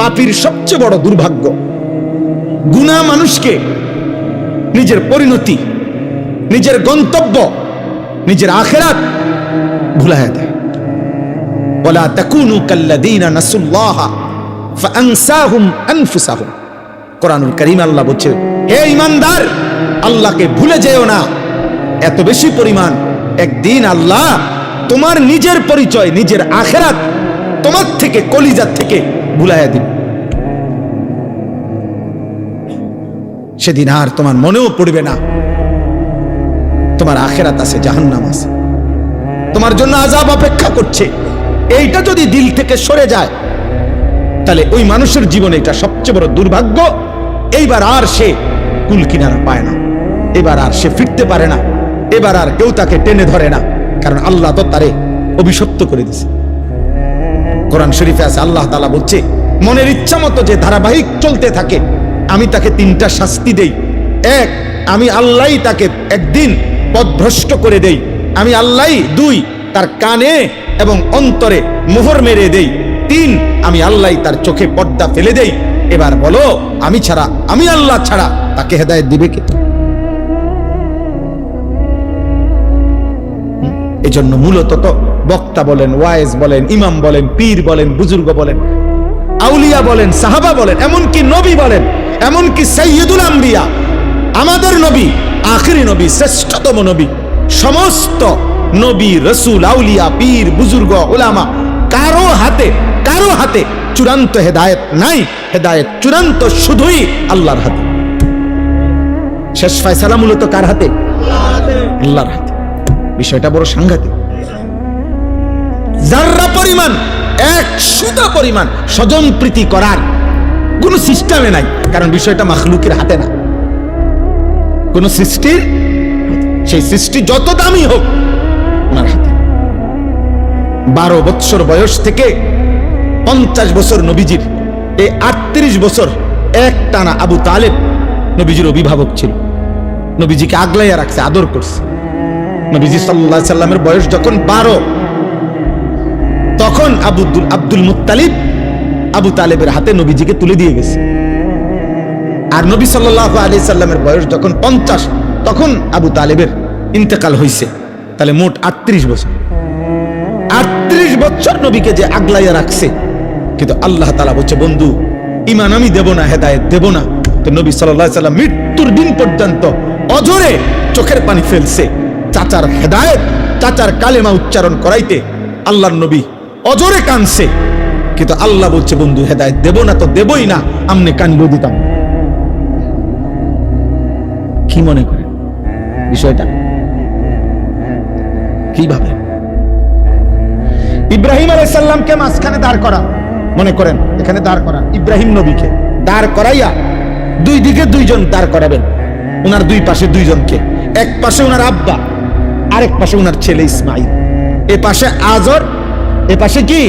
পাপীর সবচেয়ে বড় দুর্ভাগ্য। গুনাহ মানুষকে নিজের পরিণতি, নিজের গন্তব্য, নিজের আখিরাত ভুলাইয়া দেয়। ওয়ালা তাকুনু কাল্লাযীনা নাসুল্লাহা ফাআনসাহুম আনফুসাহুম। কোরআনুল কারীম আল্লাহ বলছে, হে ঈমানদার, আল্লাহকে ভুলে যেও না। এত বেশি পরিমাণ একদিন আল্লাহ তোমার নিজের পরিচয়, নিজের আখিরাত তোমার থেকে, কলিজার থেকে ভুলাইয়া দিবে। সেদিন আর তোমার মনেও পড়বে না তোমার আখিরাত আছে, জাহান্নাম আছে, তোমার জন্য আযাব অপেক্ষা করছে। এইটা যদি দিল থেকে সরে যায়, তাহলে ওই মানুষের জীবনে এটা সবচেয়ে বড় দুর্ভাগ্য। এইবার আর সে কুল কিনারা পায় না, এবার আর সে ফিরতে পারে না, এবার আর কেউ তাকে টেনে ধরে না, কারণ আল্লাহ তো তারে অভিশপ্ত করে দিছে। কোরআন শরীফে আছে, আল্লাহ তাআলা বলছে, মনের ইচ্ছা মতো যে ধারাবাহিক চলতে থাকে, আমি তাকে তিনটা শাস্তি দেই। এক, আমি আল্লাহ তাকে একদিন পথভ্রষ্ট করে দেই। আমি আল্লাহ। দুই, তার কানে এবং অন্তরে মোহর মেরে দেই। তিন, আমি আল্লাহ তার চোখে পর্দা ফেলে দেই। এবার বলো, আমি ছাড়া, আমি আল্লাহ ছাড়া তাকে হেদায়েত দিবে কে? এজন্য মূলত তো বক্তা বলেন, ওয়াইজ বলেন, ইমাম বলেন, পীর বলেন, বুজুর্গ বলেন, আউলিয়া বলেন, সাহাবা বলেন, এমনকি নবী বলেন, এমনকি সাইয়্যিদুল আম্বিয়া, আমাদের নবী, আখিরি নবী, শ্রেষ্ঠতম নবী, সমস্ত নবী, রাসূল, আউলিয়া, পীর, বুজুর্গ, উলামা, কারো হাতে চূড়ান্ত হেদায়েত নাই। হেদায়েত চূড়ান্ত শুধুই আল্লাহর হাতে। শেষ ফয়সালা মূলত কার হাতে? আল্লাহর হাতে। বিষয়টা বড় সাংঘাতিক। যাররা পরিমাণ, এক সুতা পরিমাণ স্বজন প্রীতি করার কোন সিস্টেমে নাই, কারণ বিষয়টা মাখলুকের হাতে না, কোন সৃষ্টির, সেই সৃষ্টি যত দামি হোক ওনার হাতে। 12 বৎসর বয়স থেকে 50 বছর নবীজির, এই 38 বছর এক টানা আবু তালেব নবীজির অভিভাবক ছিল, নবীজিকে আগলাইয়া রাখছে, আদর করছে। নবীজি সাল্লাল্লাহু আলাইহি সাল্লামের বয়স যখন 12, তখন আব্দুল মুত্তালিব আবু তালেবের হাতে নবীজিকে তুলে দিয়ে গেছে। আর নবী সাল্লাল্লাহু আলাইহি সাল্লামের বয়স যখন 50, তখন আবু তালেবের ইন্তেকাল হয়েছে। তাহলে মোট 38 বছর। 38 বছর নবীকে যে আগলাইয়া রাখছে, কিন্তু আল্লাহ তাআলা বলছে, বন্ধু, ঈমান আমি দেব না, হেদায়েত দেব না। তো নবী সাল্লাল্লাহু আলাইহি সাল্লাম মৃত্যুর দিন পর্যন্ত অঝরে চোখের পানি ফেলছে, চাচার হেদায়েত, চাচার কালেমা উচ্চারণ করাইতে আল্লাহর নবী অজরে কানছে। কিন্তু আল্লাহ বলছে, বন্ধু, হেদায়েত দেব না তো দেবই না, আমনে কানলেও দিতাম। কি মনে করেন বিষয়টা? কিভাবে ইব্রাহিম আলাইহিস সালামকে মাঝখানে দাঁড় করা, মনে করেন এখানে দাঁড় করা, ইব্রাহিম নবীকে দাঁড় করাইয়া দুই দিকে দুইজন দাঁড় করাবেন, ওনার দুই পাশে দুইজনকে, এক পাশে ওনার আব্বা, আরেক পাশে ওনার ছেলে ইসমাইল, এ পাশে আজর, এ পাশে কি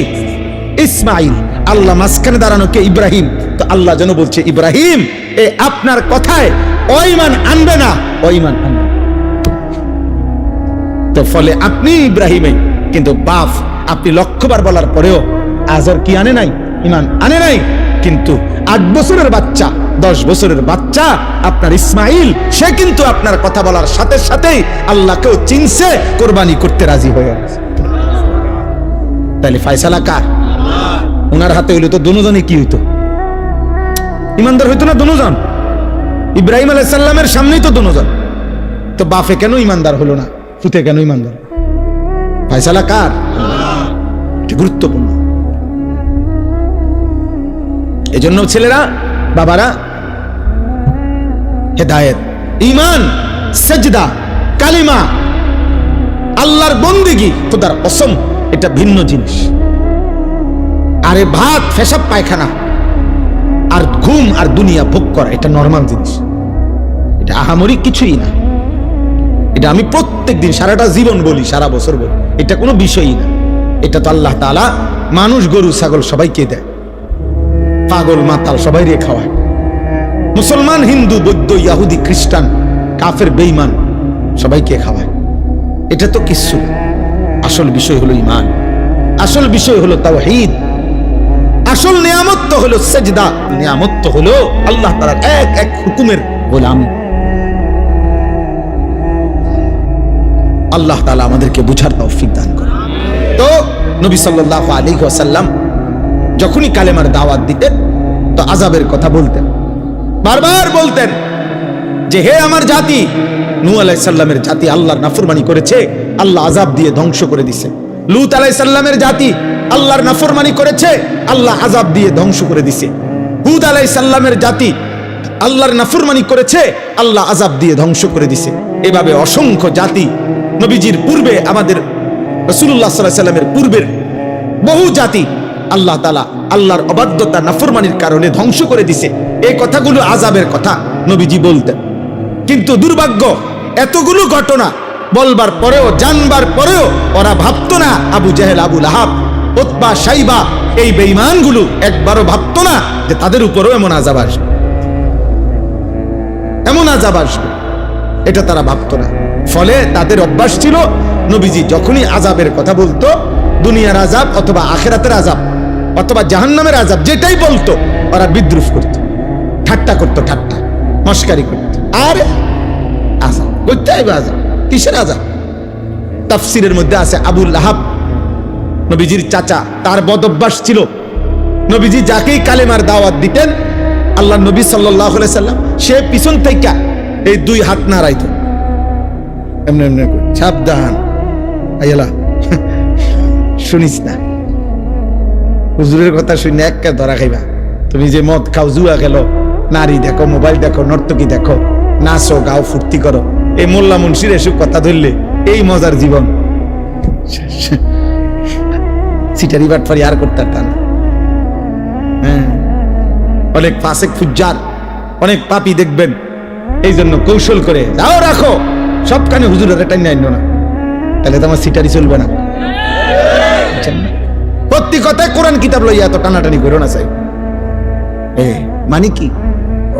ইসমাইল। আল্লাহ মাঝখানে দাঁড়ানো কে? ইব্রাহিম। তো আল্লাহ যেন বলছে, ইব্রাহিম, এ আপনার কথায় ঈমান আনবে না, ঈমান আনবে। তো ফলে আপনি ইব্রাহিমে, কিন্তু বাপ আপনি লক্ষবার বলার পরেও আজর কি আনে নাই? ঈমান আনে নাই। কিন্তু 8 বছরের বাচ্চা, 10 বছরের বাচ্চা আপনার ইসমাইল, সে কিন্তু আপনার কথা বলার সাথে সাথেই আল্লাহকেও চিনছে, কোরবানি করতে রাজি হয়ে গেছে। তাহলে ফয়সালা কার? ওনার হাতে হইলে তো দুজনই কি হইতো? ইমানদার হইতো না দুজন? ইব্রাহিম আলাইহিস সালামের সামনেই তো দুজন। তো বাপে কেন ইমানদার হলো না? পুতে কেন ইমানদার? ফয়সালা কার? এটা গুরুত্বপূর্ণ। এজন্য ছেলেরা, বাবারা, হেদায়েত, ঈমান, সিজদা, কালিমা, আল্লাহর বন্দেগী, খোদার কসম, এটা ভিন্ন জিনিস। আরে ভাত, পেশাব, পায়খানা আর ঘুম আর দুনিয়া ভোগ করা, এটা নরমাল জিনিস, এটা আহামরি কিছুই না। এটা আমি প্রত্যেকদিন সারাটা জীবন বলি, সারা বছর বলি, এটা কোনো বিষয়ই না। এটা তো আল্লাহ তাআলা মানুষ, গরু, ছাগল সবাইকে দেয়, পাগল মাতাল সবাই রে খাওয়ায়, মুসলমান, হিন্দু, বৌদ্ধ, ইহুদি, খ্রিস্টান, কাফের, বেঈমান সবাইকে খাওয়ায়। এটা তো কিছু না। আসল বিষয় হলো ঈমান, আসল বিষয় হলো তাওহীদ। আসল নিয়ামত তো হলো সেজদা, নিয়ামত তো হলো আল্লাহ তাআলার এক এক হুকুমের গোলাম। আল্লাহ তাআলা আমাদেরকে বুঝার তৌফিক দান করুন। তো নবী সাল্লাল্লাহু আলাইহি ওয়াসাল্লাম যখনই কালেমার দাওয়াত দিতেন তো আযাবের কথা বলতেন, বারবার বলতেন যে হে আমার জাতি, নূহ আলাইহিস সালামের জাতি আল্লাহর নাফরমানি করেছে, আল্লাহ আযাব দিয়ে ধ্বংস করে দিয়েছে। লূত আলাইহিস সালামের জাতি আল্লাহর নাফরমানি করেছে, আল্লাহ আযাব দিয়ে ধ্বংস করে দিয়েছে। হুদ আলাইহিস সালামের জাতি আল্লাহর নাফরমানি করেছে, আল্লাহ আযাব দিয়ে ধ্বংস করে দিয়েছে। এভাবে অসংখ্য জাতি নবীজির পূর্বে, আমাদের রাসূলুল্লাহ সাল্লাল্লাহু আলাইহি সাল্লামের পূর্বের বহু জাতি আল্লাহ তাআলা আল্লাহর অবাধ্যতা নাফরমানির কারণে ধ্বংস করে দিয়েছে। এই কথাগুলো আযাবের কথা নবীজি বলতেন। কিন্তু দুর্ভাগ্য, এতগুলো ঘটনা বলবার পরেও, জানবার পরেও ওরা ভাবতো না, আবু জেহেল, আবু লাহাব, উতবা, শাইবা, এই বেঈমানগুলো একবারও ভাবতো না যে তাদের উপরেও এমন আযাব আসবে, এমন আযাব আসবে, এটা তারা ভাবতো না। ফলে তাদের অভ্যাস ছিল নবীজি যখনই আযাবের কথা বলতো, দুনিয়ার আযাব অথবা আখিরাতের আযাব অথবা জাহান্নামের আযাব যেটাই বলতো, ওরা বিদ্রুপ করত, ঠাট্টা করত, ঠাট্টা মস্কারি করত। আর আযাব করতে হবে, আযাব কিসের আযাব? তাফসীরের মধ্যে আছে আবু লাহাব নবীজির চাচা, তার বদ অভ্যাস ছিল নবীজি যাকেই কালেমার দাওয়াত দিতেন, আল্লাহ নবী সাল্লাল্লাহু আলাইহি সাল্লাম সে পিছন থেকে এই দুই হাত নাড়াইতো, এমনি এমনি করে, সাবধান আইলা শুনিস না, হুজুরের কথা শুনে একটা ধরা খাইবা। তুমি যে মদ খাও, জুয়া খেলো, নারী দেখো, মোবাইল দেখো, নর্তকী দেখো, নাচো, গাও, ফুর্তি করো, এই মোল্লা মুন্সির এসব কথা ধরলে এই মজার জীবন সিটারি বাটফারি আর করতে পারতাম না। হ্যাঁ, অনেক ফাসেক ফুজ্জার, অনেক পাপী দেখবেন এই জন্য কৌশল করে যাও রাখো সবখানে হুজুরের টাইম আইন না, তাহলে তো আমার সিটারি চলবে না। প্রত্যেক কথায় কোরআন কিতাব লইয়া এত টানাটানি করো না চাই। মানে কি,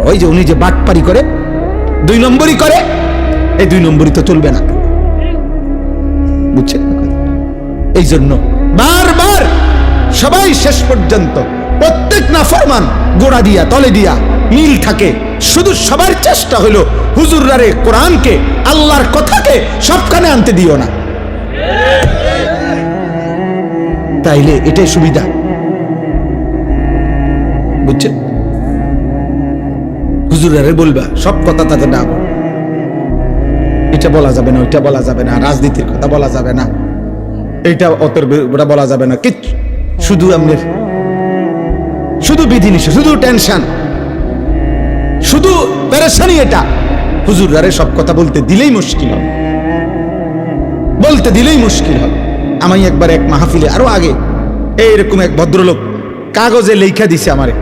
ওই যে উনি যে বাটপারি করে, 2 নম্বরই করে, এই 2 নম্বরই তো চলবে না, বুঝছেন? এই জন্য বারবার সবাই শেষ পর্যন্ত প্রত্যেক নাফরমান গোড়া দিয়া তলে দিয়া মিল থাকে, শুধু সবার চেষ্টা হলো হুজুররারে কোরআনকে, আল্লাহর কথাকে সবখানে আনতে দিও না, তাইলে এটাই সুবিধা, বুঝছেন? হুজুররারে বলবা সব কথা তাদের না, এটা বলা যাবে না, ওইটা বলা যাবে না, রাজনীতির কথা বলা যাবে না, এইটা অতর বলা যাবে না, কিচ্ছু, শুধু আপনার শুধু বিধিনিষেধ, শুধু টেনশন, শুধু পেরেশানি। এটা হুজুররারে সব কথা বলতে দিলেই মুশকিল হবে, বলতে দিলেই মুশকিল হবে। আমি একবার এক মাহফিলে, আরো আগে, এইরকম এক ভদ্রলোক কাগজে লেখা দিছে আমারে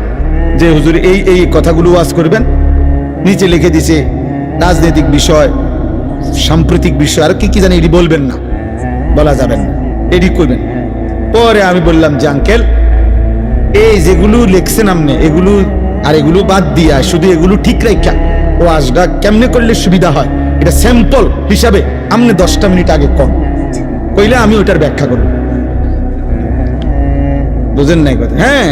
যে হুজুর এই এই কথাগুলো ওয়াজ করবেন, নিচে লিখে দিছে রাজনৈতিক বিষয়, সাম্প্রতিক বিষয়, আর কি কি জানি, এটি বলবেন না, বলা যাবেন না, এটি করবেন। পরে আমি বললাম যে আঙ্কেল, এই যেগুলো লিখছেন আপনি, এগুলো আর এগুলো বাদ দিয়া শুধু এগুলো ঠিক রাখা ওয়াজটা কেমনে করলে সুবিধা হয়, এটা স্যাম্পল হিসাবে আপনি 10টা মিনিট আগে কম কইলে আমি ওটার ব্যাখ্যা করব। বুঝেন নাই কথা? হ্যাঁ,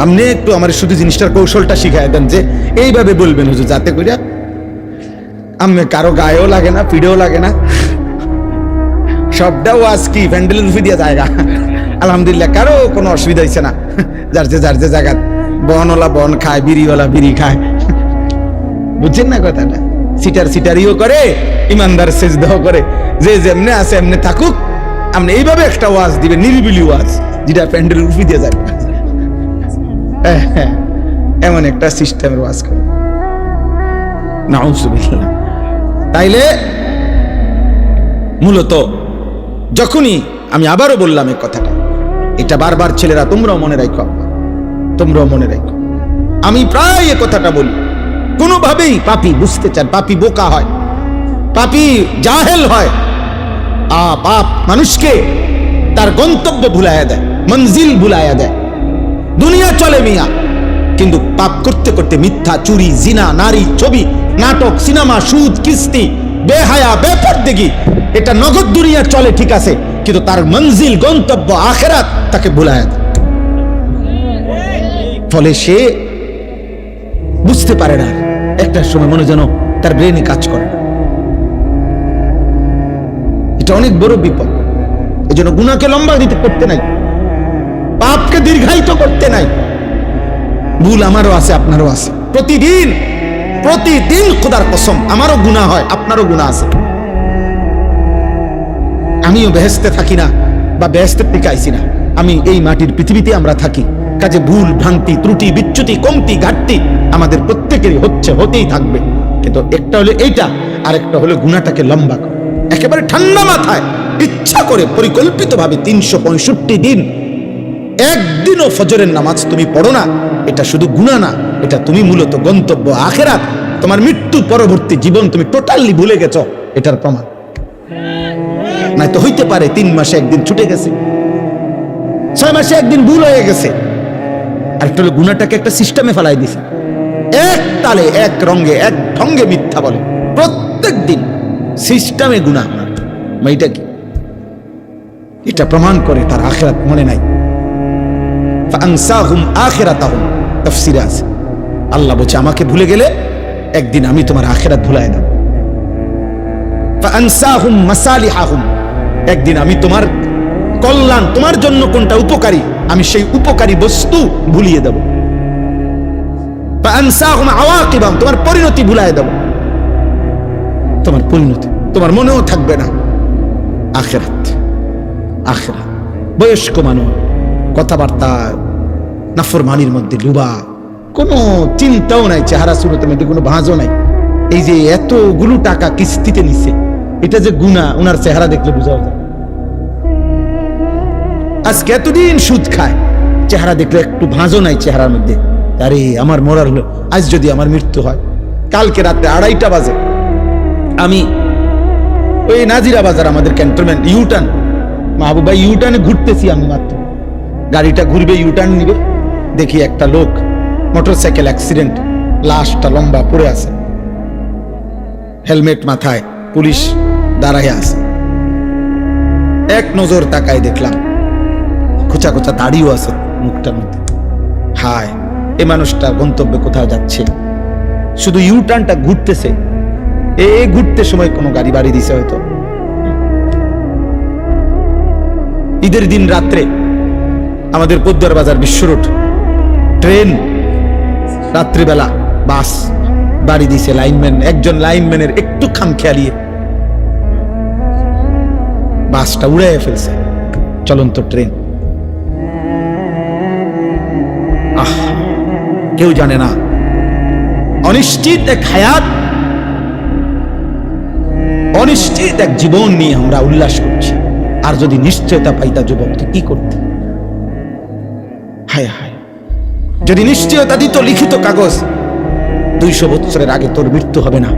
আপনি একটু আমার শুধু জিনিসটার কৌশলটা শিখাই দেন যে এইভাবে বলবেন হুজুর, যাতে করে আমি কারো গায়েও লাগে না, পিঠেও লাগে না, সবটা ওয়াজ কি প্যান্ডেলের রুফি দিয়া জায়গা, আলহামদুলিল্লাহ কারো কোনো অসুবিধা হয়েছে না, যার যে জায়গা বনওয়ালা বন খায়, বিড়িওয়ালা বিড়ি খায়, বুঝছেন না কথাটা? সিটারিও করে, ইমানদার সেজদাও করে, যে যেমনে আছে এমনি থাকুক, আপনি এইভাবে একটা ওয়াজ দিবেন, নিরিবিলি ওয়াজ, যেটা প্যান্ডেল রুফি দিয়ে যাবে, এমন একটা সিস্টেমের ওয়াজ করে। নাউজুবিল্লাহ। তাইলে মূলত যখনই আমি আবারও বললাম এই কথাটা, এটা বারবার ছেলেরা তোমরাও মনে রাখো, তোমরাও মনে রাখো, আমি প্রায় এই কথাটা বলি। কোনোভাবেই পাপী বুঝতে চান, পাপী বোকা হয়, পাপী জাহেল হয়, পাপ মানুষকে তার গন্তব্য ভুলাইয়া দেয়, মঞ্জিল ভুলাইয়া দেয়। দুনিয়া চলে মিয়া, কিন্তু পাপ করতে করতে মিথ্যা, চুরি, জিনা, নারী, ছবি, নাটক, সিনেমা, সুদ, কিস্তি, বেহায়া, বেপরদেগি, এটা নগদ দুনিয়া চলে ঠিক আছে, কিন্তু তার মঞ্জিল, গন্তব্য আখিরাত তাকে ভুলাইয়া দেয়। ফলে সে বুঝতে পারে না, একটা সময় মনে যেন তার ব্রেনে কাজ করে না। এটা অনেক বড় বিপদ। এই জন্য গুনাহকে লম্বা দিতে করতে নাই, পাপকে দীর্ঘায়িত করতে নাই। ভুল আমারও আছে, আপনারও আছে, প্রতিদিন প্রতিদিন খোদার কসম আমারও গুনাহ হয়, আপনারও গুনাহ আছে। আমিও বেহেশতে থাকি না বা বেহেশতের দিকে আইছি না, আমি এই মাটির পৃথিবীতে আমরা থাকি। কাজে ভুল ভ্রান্তি ত্রুটি বিচ্যুতি কমতি ঘাটতি আমাদের প্রত্যেকেরই হচ্ছে, হতেই থাকবে। কিন্তু একটা হলো এইটা, আর একটা হলো গুনাহটাকে লম্বা করা, একেবারে ঠান্ডা মাথায় ইচ্ছা করে পরিকল্পিতভাবে 365 দিন একদিনও ফজরের নামাজ তুমি পড়ো না, এটা শুধু গুনাহ না, এটা তুমি মূলত গন্তব্য আখিরাত, তোমার মৃত্যু পরবর্তী জীবন তুমি টোটালি ভুলে গেছো, এটার প্রমাণ। নাই তো হইতে পারে 3 মাসে একদিন ছুটে গেছে, 6 মাসে একদিন ভুল হয়ে গেছে, আর একটা হলো গুনাহটাকে একটা সিস্টেমে ফেলাই দিছে, এক তালে এক রঙে এক ঢঙ্গে মিথ্যা বলে প্রত্যেক দিন, সিস্টেমে গুনাহ। এইটা কি? এটা প্রমাণ করে তার আখিরাত মনে নাই। ফাআনসাহুম আখিরাতাহুম, তাফসীরে আছে আল্লাহ বলছে আমাকে ভুলে গেলে একদিন আমি তোমার আখিরাত ভুলায় দেব। ফাআনসাহুম মাসালিহাহুম, একদিন আমি তোমার কল্যাণ, তোমার জন্য কোনটা উপকারী, আমি সেই উপকারী বস্তু ভুলিয়ে দেব। ফাআনসাহুম আওয়াকিবাহুম, তোমার পরিণতি ভুলায় দেব, তোমার পরিণতি তোমার মনেও থাকবে না। আখিরাত, আখিরাত। বয়স্ক মানুষ কথাবার্তা নাফরমানির মধ্যে ডুবা, কোনো চিন্তাও নাই, চেহারা সুরতের মধ্যে কোনো ভাঁজও নাই। এই যে এতগুলো টাকা কিস্তিতে নিছে, এটা যে গুনাহ ওনার চেহারা দেখলে বোঝা যায়। আজকে এতদিন সুদ খায়, চেহারা দেখলে একটু ভাঁজও নাই চেহারার মধ্যে। আরে আমার মরার হলো, আজ যদি আমার মৃত্যু হয়, কালকে রাতে 2:30 বাজে আমি ওই নাজিরা বাজার আমাদের ক্যান্টনমেন্ট ইউটার্ন, মাহবুবা ইউটার্নে ঘুরতেছি, আমি মাত্র গাড়িটা ঘুরবে, ইউটার্ন নিবে, দেখি একটা লোক মোটরসাইকেল অ্যাক্সিডেন্ট, লাশটা লম্বা পড়ে আছে, হেলমেট মাথায়, পুলিশ দাঁড়ায় আছে। এক নজর তাকায় দেখলাম খোঁচা খোঁচা দাড়িও আছে মুখটার মধ্যে। হায়, এই মানুষটা গন্তব্যে কোথাও যাচ্ছে, শুধু ইউটার্নটা ঘুরতেছে, এই ঘুরতে সময় কোনো গাড়ি বাড়ি দিছে হয়তো। ঈদের দিন রাত্রে আমাদের পদ্মার বাজার বিশ্ব রোড ট্রেন, রাত্রিবেলা বাস বাড়ি দিছে লাইনম্যান, একজন লাইনম্যানের একটু খামখেয়ালিয়ে বাসটা উড়াইয়া ফেলছে, চলন্ত ট্রেন। কেউ জানে না, অনিশ্চিত এক হায়াত, অনিশ্চিত এক জীবন নিয়ে আমরা উল্লাস করছি। আর যদি নিশ্চয়তা পাইতা যুবক, তো কি করতে? হায় হায়, যদি নিশ্চয়তা দিত লিখিত কাগজ 200 বছরের আগে তোর মৃত্যু হবে না,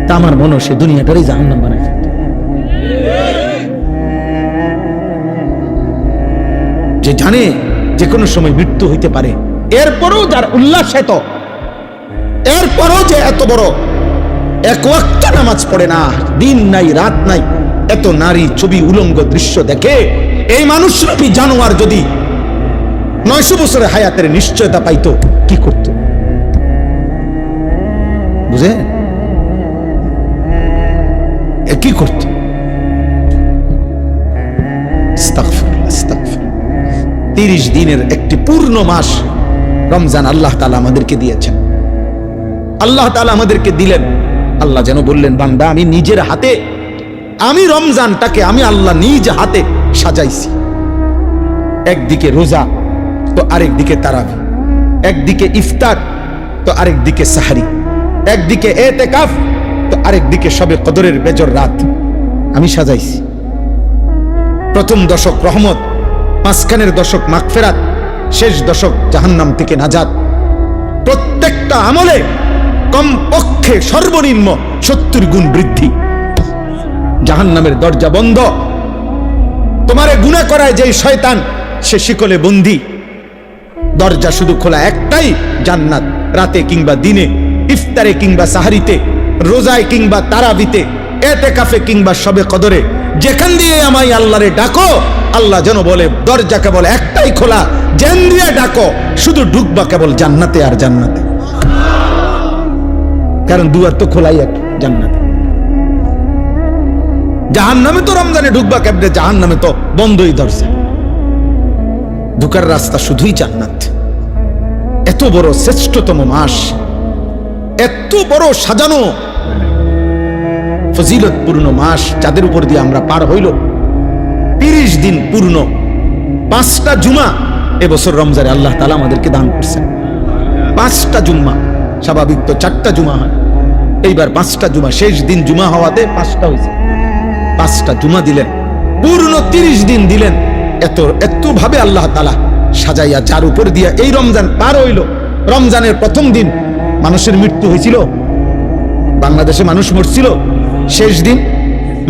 তা আমার মনে সে দুনিয়াটারই জাহান্নাম বানায় ফেলত। যে জানে যে কোনো সময় মৃত্যু হইতে পারে, এরপরও যার উল্লাস এত, এরপরও যে এত বড় এক ওয়াক্ত নামাজ পড়ে না, দিন নাই রাত নাই, এত নারী ছবি উলঙ্গ দৃশ্য দেখে, এই মানুষরূপী জানোয়ার যদি 900 বছরের হায়াতের নিশ্চয়তা পাইতো, কি করত? বুঝে কি করত? 30 দিনের একটি পূর্ণ মাস রমজান আল্লাহ তাআলা আমাদেরকে দিয়েছেন, আল্লাহ তাআলা আমাদেরকে দিলেন। আল্লাহ যেন বললেন, বান্দা আমি নিজের হাতে, আমি রমজানটাকে আমি আল্লাহ নিজ হাতে সাজাইছি। একদিকে রোজা তো আরেক দিকে তারাবি, একদিকে ইফতার তো আরেক দিকে সাহরি, একদিকে এতেকাফ তো আরেক দিকে শবে কদরের বেজর রাত আমি সাজাইছি। প্রথম দশক রহমত, মাঝখানের দশক মাগফিরাত, শেষ দশক জাহান্নাম থেকে নাজাত। প্রত্যেকটা আমলে কমপক্ষে সর্বনিম্ন 70 গুণ বৃদ্ধি। জাহান্নামের দরজা বন্ধ, তোমারে গুনাহ করায় যেই শয়তান, সে শিকলে বন্দী। দরজা শুধু খোলা একটাই, জান্নাত। রাতে কিংবা দিনে, ইফতারে কিংবা সাহারিতে, রোজায় কিংবা তারাবিতে, এতেকাফে কিংবা শবে কদরে যেখান দিয়ে আমায় আল্লাহরে ডাকো, আল্লাহ যেন বলে দরজা কেবল একটাই খোলা, যেন দিয়ে ডাকো শুধু ঢুকবা কেবল জান্নাতে আর জান্নাতে। কারণ দুয়ার তো খোলাই এক জান্নাতে। জাহান্নামে তো রমজানে ঢুকবা কেবলে, জাহান্নামে তো বন্ধই ধরছে। ঢুকার রাস্তা শুধুই জান্নাত। এত বড় শ্রেষ্ঠতম মাস, এত বড় সাজানো ফজিলতপূর্ণ মাস, যাদের উপর দিয়ে আমরা পার হইল 30 দিন পূর্ণ, 5টা জুমা এবছর রমজানে আল্লাহ তাআলা আমাদেরকে দান করছেন। 5টা জুম্মা, স্বাভাবিক তো 4টা জুমা হয়, এইবার 5টা জুমা, শেষ দিন জুমা হওয়াতে 5টা হয়েছে। 5টা জুমা দিলেন, পূর্ণ 30 দিন দিলেন। এত ভাবে আল্লাহ তাআলা সাজাইয়া যার উপর দিয়া এই রমজান পার হইল। রমজানের প্রথম দিন মানুষের মৃত্যু হয়েছিল, বাংলাদেশে মানুষ মরছিল। শেষ দিন,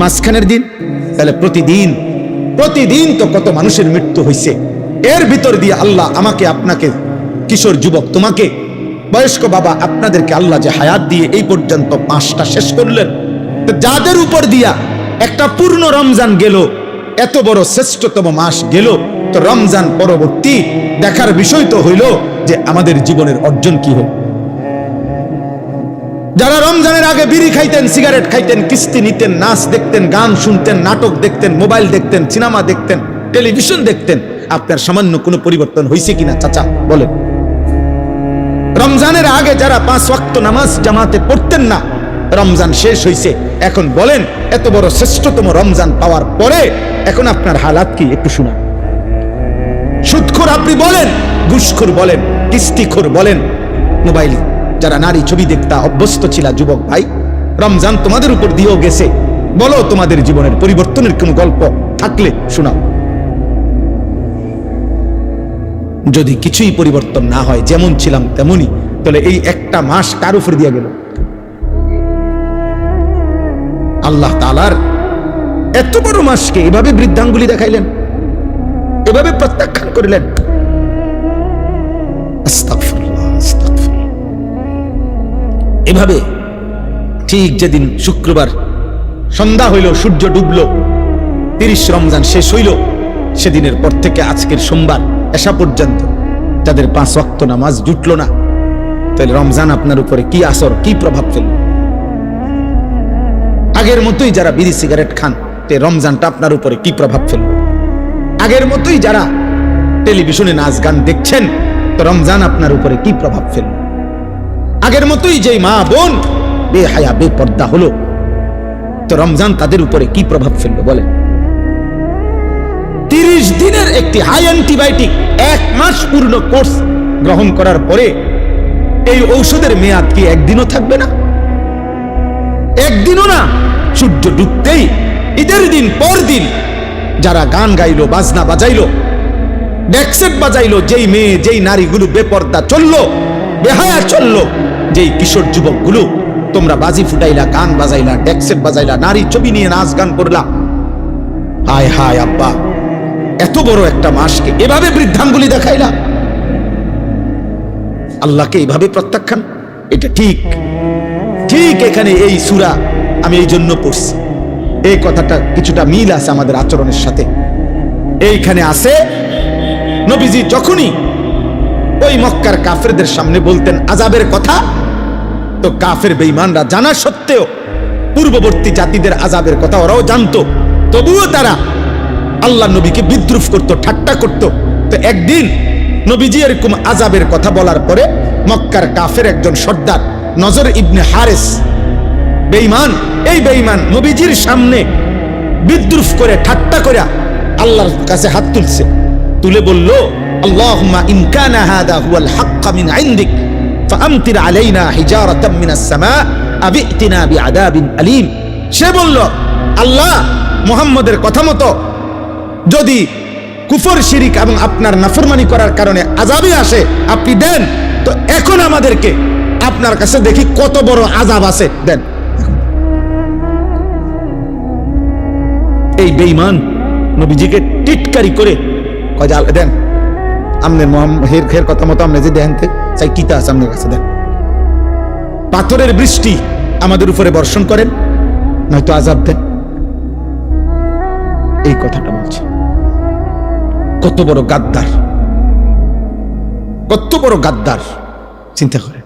মাঝখানের দিন, তাহলে প্রতিদিন তো কত মানুষের মৃত্যু হয়েছে। এর ভিতর দিয়ে আল্লাহ আমাকে, আপনাকে, কিশোর যুবক তোমাকে, বয়স্ক বাবা আপনাদেরকে আল্লাহ যে হায়াত দিয়ে এই পর্যন্ত 5টা শেষ করলেন, তো যাদের উপর দিয়া একটা পূর্ণ রমজান গেল, এত বড় শ্রেষ্ঠতম মাস গেল, তো রমজান পরবর্তী দেখার বিষয় তো হইল যে আমাদের জীবনের অর্জন কি হল। যারা রমজানের আগে বিড়ি খাইতেন, সিগারেট খাইতেন, কিস্তি নিতেন, নাচ দেখতেন, গান শুনতেন, নাটক দেখতেন, মোবাইল দেখতেন, সিনেমা দেখতেন, টেলিভিশন দেখতেন, আপনার সামান্য কোনো পরিবর্তন হয়েছে কিনা চাচা বলেন? রমজানের আগে যারা 5 ওয়াক্ত নামাজ জামাতে পড়তেন না, রমজান শেষ হয়েছে, এখন বলেন এত বড় শ্রেষ্ঠতম রমজান পাওয়ার পরে এখন আপনার হালাত কি একটু শোনা। সুদখোর আপনি বলেন, ঘুষখোর বলেন, কিস্তিখোর বলেন, মোবাইল যারা নারী ছবি দেখতা অভ্যস্ত ছিল যুবক ভাই, রমজান তোমাদের উপর দিয়েও গেছে, বলো তোমাদের জীবনের পরিবর্তনের কোন গল্প থাকলে শোনাও। যদি কিছুই পরিবর্তন না হয়, যেমন ছিলাম তেমনই, তাহলে এই একটা মাস কার উপর দিয়ে গেল? আল্লাহ তাআলার এত বড় মাসকে এভাবে বৃদ্ধাঙ্গুলি দেখাইলেন, এভাবে প্রত্যাখ্যান করিলেন। আস্তাগফিরুল্লাহ, আস্তাগফিরুল্লাহ। এভাবে ঠিক যেদিন শুক্রবার সন্ধ্যা হইল, সূর্য ডুবল, 30 রমজান শেষ হইল, সেদিনের পর থেকে আজকের সোমবার এশা পর্যন্ত যাদের 5 ওয়াক্ত নামাজ জুটলো না, তাহলে রমজান আপনার উপরে কি আসর, কি প্রভাব ফেলল? আগের মতোই যারা বিড়ি সিগারেট খান, তে রমজানটা আপনার উপরে কি প্রভাব ফেলল? আগের মতোই যারা টেলিভিশনে নাচ গান দেখছেন, তো রমজান আপনার উপরে কি প্রভাব ফেলল? আগের মতোই যে মা বোন বেহায়া বেপর্দা হলো, তো রমজান তাদের উপরে কি প্রভাব ফেলল বলেন? 30 দিনের একটি হাই অ্যান্টিবায়োটিক 1 মাস পূর্ণ কোর্স গ্রহণ করার পরে এই ঔষধের মেয়াদ কি একদিনও থাকবে না? একদিনও না। সূর্য ডুবতেই ঈদের দিন পর দিন যারা গান গাইলো, বাজনা বাজাইলো, ডেকসেট বাজাইলো, যেই মেয়ে যেই নারীগুলো বেপর্দা চললো, বেহায়া চললো, যেই কিশোর যুবকগুলো তোমরা বাজি ফুটাইলা, গান বাজাইলা, ডেকসেট বাজাইলা, নারী ছবি নিয়ে নাচ গান করলা, হায় হায় আব্বা, এত বড় একটা মাসকে এভাবে বৃদ্ধাঙ্গুলি দেখাইলা, আল্লাহকে এইভাবে প্রত্যাখ্যান, এটা ঠিক ঠিক। এখানে এই সূরা আমি এই জন্য পড়ছি, এই কথাটা কিছুটা মিল আছে আমাদের আচরণের সাথে। এইখানে আছে নবীজি যখনই ওই মক্কার কাফেরদের সামনে বলতেন আযাবের কথা, তো কাফের বেঈমানরা জানা সত্ত্বেও, পূর্ববর্তী জাতিদের আযাবের কথা ওরাও জানতো, তবুও তারা আল্লাহ নবীকে বিদ্রুপ করত, ঠাট্টা করত। তো একদিন নবীজি এরকম আযাবের কথা বলার পরে মক্কার কাফের একজন সর্দার নজর ইবনে হারেস, বেঈমান, এই বেঈমান নবীজির সামনে বিদ্রুপ করে, ঠাট্টা করে আল্লাহর কাছে হাত তুলছে, তুলে বলল, আল্লাহুম্মা ইন কানা হাদা হুয়াল হাক্ক মিন ইনদিক ফাআমতির আলাইনা হিজারাতাম মিনাস সামা আও ইতিনা বিআযাবিন আলীম। সে বলল, আল্লাহ, মুহাম্মদের কথা মতো যদি কুফর, শিরিক এবং আপনার নাফরমানি করার কারণে আযাবই আসে, আপনি দেন, তো এখন আমাদেরকে আপনার কাছে দেখি কত বড় আযাব আছে, দেন। এই বেঈমান নবীজিকে টিটকারি করে কয়, দেন, আমনের হের কথা মতো আপনি যে দেন চাই কিতা আছে আপনার কাছে, দেন। পাথরের বৃষ্টি আমাদের উপরে বর্ষণ করেন, নয়তো আযাব দেন। এই কথাটা বলছে। কত বড় গাদ্দার, কত বড় গাদ্দার চিন্তা করেন।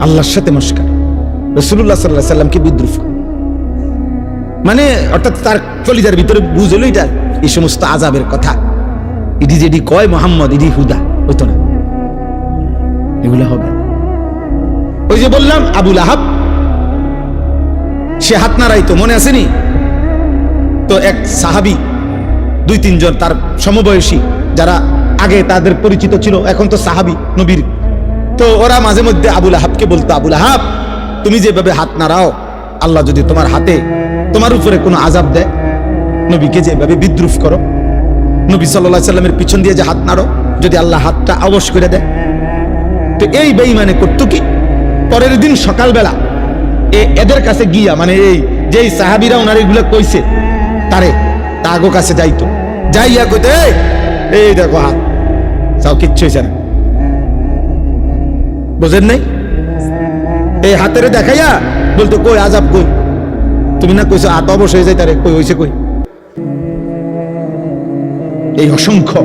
আল্লাহর সাথে মস্কার, রাসূলুল্লাহ সাল্লাল্লাহু আলাইহি সাল্লামকে বিদ্রুপ, মানে অর্থাৎ তার কলিজার ভিতরে বুঝলো এটা এই সমস্ত আযাবের কথা। ইডি যেডি কয় মুহাম্মদ ইডি হুদা হইতো না, এগুলা হবে। ওই যে বললাম আবু লাহাব, সে হাত নাড়াইতো, মনে আসেনি? তো এক সাহাবী, 2-3 জন তার সমবয়সী, যারা আগে তাদের পরিচিত ছিল, এখন তো সাহাবী নবীর, তো ওরা মাঝে মধ্যে আবু লাহাবকে বলতো, আবু লাহাব তুমি যেভাবে হাত নাড়াও, আল্লাহ যদি তোমার হাতে তোমার উপরে কোনো আযাব দেয়, নবীকে যেভাবে বিদ্রুপ করো, নবী সাল্লাল্লাহু আলাইহি সাল্লামের পিছন দিয়ে যে হাত নাড়ো, যদি আল্লাহ হাতটা অবশ করে দেয়। তো এই বেঈমানে করতো কি, পরের দিন সকালবেলা এদের কাছে গিয়া, মানে এই যেই সাহাবীরা ওনার এগুলো কইছে তারে, তাগো কাছে যাইতো, যাইয়া কইতে এই দেখো হাত, চাও কিচ্ছু হয়েছে না, বুঝেন নাই? এই হাতের দেখাইয়া বলতো কই আযাব কই, তুমি না কইছো হাত অবশ হয়ে যায়, তারে কই হইছে কই। এই অসংখ্য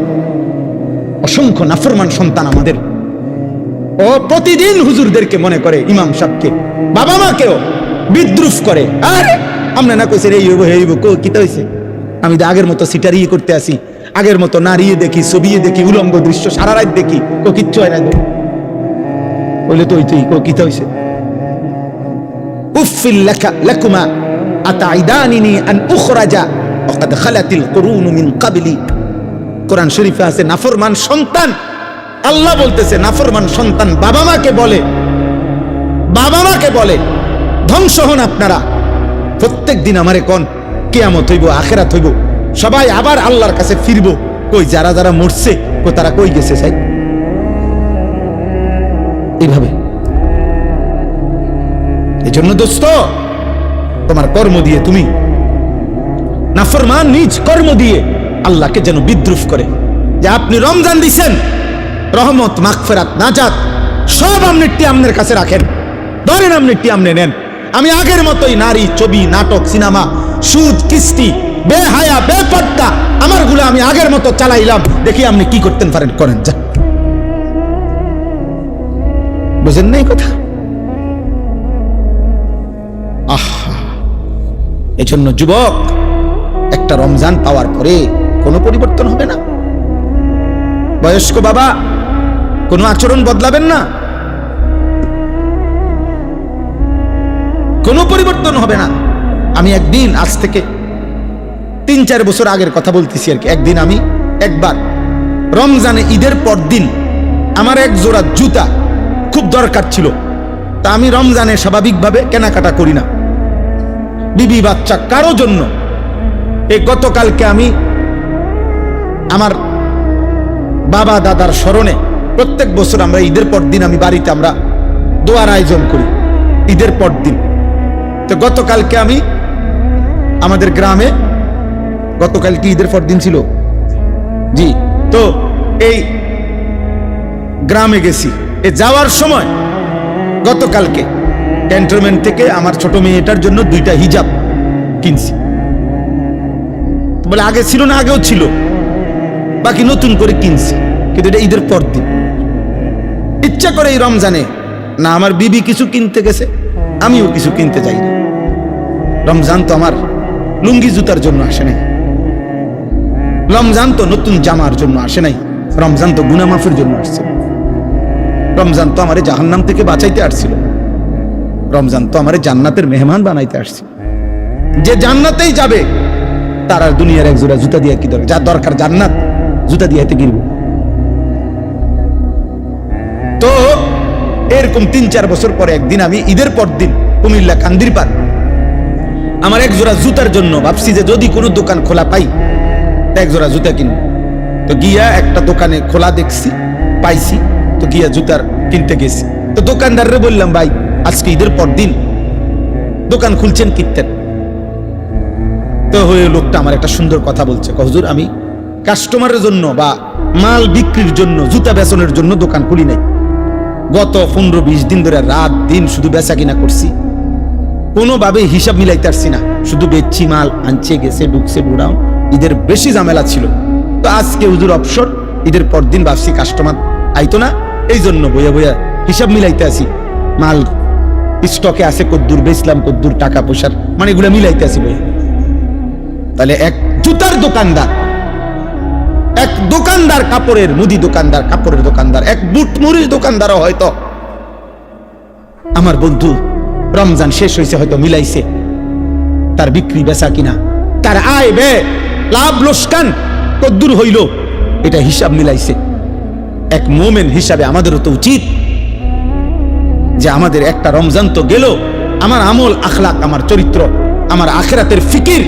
অসংখ্য নাফরমান সন্তান আমাদের, ও প্রতিদিন হুজুরদেরকে মনে করে, ইমাম সাহেবকে, বাবা মাকেও বিদ্রুপ করে। আরে আমরা না কইছে এই হইব এই হইব, কই কিতা হইছে? আমি তো আগের মতো সিটারিয়ে করতে আসি, আগের মতো নাড়িয়ে দেখি, ছবিয়ে দেখি, উলঙ্গ দৃশ্য সারা রাত দেখি, কো কিচ্ছু হয় না। বলে তো তুই কো কিতা হইছে? উফিল লাকা লাকুমা আতাইদানিনি আন উখরাজা ওয়াকাদ খালাতিল কুরুন মিন ক্বাবলি। কোরআন শরীফে আছে নাফরমান সন্তান, আল্লাহ বলতেছে নাফরমান সন্তান বাবা মাকে বলে, বাবা মাকে বলে ধ্বংস হন আপনারা, প্রত্যেক দিন আমারে কোন কিয়ামত হইব, আখিরাত হইব, সবাই আবার আল্লাহর কাছে ফিরবো। কই যারা যারা মরছে কই তারা কই গেছে? সাই এইভাবে। এজন্য দোস্ত, তোমার কর্ম দিয়ে তুমি নাফরমান নিজ কর্ম দিয়ে আল্লাহকে যেন বিদ্রুপ করে, যে আপনি রমজান দিছেন, রহমত মাগফিরাত নাজাত সব আমনেরটি আমনের কাছে রাখেন, ধরেন আমনেরটি আমনে নেন। আমি আগের মতোই নারী, ছবি, নাটক, সিনেমা, সুদ, কিস্তি, বেহায়া, বেপর্দা আমারগুলো আমি আগের মতো চালাইলাম, দেখি আপনি কি করতেন পারেন, করেন যা। বুঝেন নাই কথা? আহা, এজন্য যুবক, একটা রমজান পাওয়ার পরে কোনো পরিবর্তন হবে না। বয়স্ক বাবা, কোনো আচরণ বদলাবেন না, কোনো পরিবর্তন হবে না। আমি একদিন, আজ থেকে 3-4 বছর আগের কথা বলতেছি আর কি, একদিন আমি একবার রমজানে ঈদের পর দিন আমার এক জোড়া জুতা খুব দরকার ছিল, তা আমি রমজানে স্বাভাবিকভাবে কেনাকাটা করি না, বিবি বাচ্চা কারো জন্য। এই গতকালকে আমি আমার বাবা দাদার স্মরণে, প্রত্যেক বছর আমরা ঈদের পর দিন আমি বাড়িতে আমরা দোয়ার আয়োজন করি ঈদের পর দিন। তো গতকালকে আমি আমাদের গ্রামে, গতকালকে ঈদের পর দিন ছিল জি, তো এই গ্রামে গেছি। এ যাওয়ার সময় গতকালকে ক্যান্টনমেন্ট থেকে আমার ছোট মেয়েটার জন্য 2টা হিজাব কিনছি। বলে আগে ছিল না? আগেও ছিল, বাকি নতুন করে কিনছি, কিন্তু এটা ঈদের পর দিন। ইচ্ছা করে এই রমজানে না আমার বিবি কিছু কিনতে গেছে, আমিও কিছু কিনতে যাই না। রমজান তো আমার লুঙ্গি জুতার জন্য আসে নাই, রমজান তো নতুন জামার জন্য আসে নাই, রমজান তো গুনাহ মাফের জন্য আসছে, রমজান তো আমারে জাহান্নাম থেকে বাঁচাইতে আসছিল, রমজান তো আমারে জান্নাতের মেহমান বানাইতে আসছে। যে জান্নাতেই যাবে তার আর দুনিয়ার এক জোড়া জুতা দিয়ে কি দরকার? যার দরকার জান্নাত, জুতা দিয়ে হাতে গিরব। তো এরকম 3-4 বছর পরে একদিন আমি ঈদের পর দিন কুমিল্লা কান্দিরপাড় আমার এক জোড়া জুতার জন্য ভাবছি যে যদি কোনো দোকান খোলা পাই এক জোড়া জুতা কিনব। তো গিয়া একটা দোকানে খোলা দেখছি, পাইছি, তো গিয়া জুতার কিনতে গেছি। তো দোকানদাররে বললাম, ভাই আজকে ঈদের পর দিন দোকান খুলছেন কিনতেন? তো হয়ে লোকটা আমার একটা সুন্দর কথা বলছে, হুজুর আমি কাস্টমারের জন্য বা মাল বিক্রির জন্য, জুতা বেচনের জন্য দোকান খুলি নাই, গত 15-20 দিন ধরে রাত দিন শুধু বেচা কিনা করছি, কোনোভাবে হিসাব মিলাইতে পারছি না, শুধু বেচছি মাল, আনছে গেছে ঢুকছে বুড়াও, ঈদের বেশি ঝামেলা ছিল। তো আজকে হুজুর অবসর, ঈদের পরদিন ভাবছি কাস্টমার আইতো না, এই জন্য বইয়া বইয়া হিসাব মিলাইতে আসি, মাল স্টকে আছে কদ্দুর, বেচলাম কদ্দুর, টাকা পয়সার মানে এগুলা মিলাইতে আসি বইয়া। তাহলে এক জুতার দোকানদার, এক দোকানদার কাপড়ের, মুদি দোকানদার, কাপড়ের দোকানদার, এক বুট মুড়ির দোকানদারও হয়তো আমার বন্ধু রমজান শেষ হয়েছে হয়তো মিলাইছে তার বিক্রি বেচা কিনা, তার আয় ব্যয়, লাভ লোকসান কদ্দুর হইল, এটা হিসাব মিলাইছে। এক মোমেন হিসাবে আমাদেরও তো উচিত যে আমাদের একটা রমজান তো গেল, আমার আমল আখলাক, আমার চরিত্র, আমার আখিরাতের ফিকির,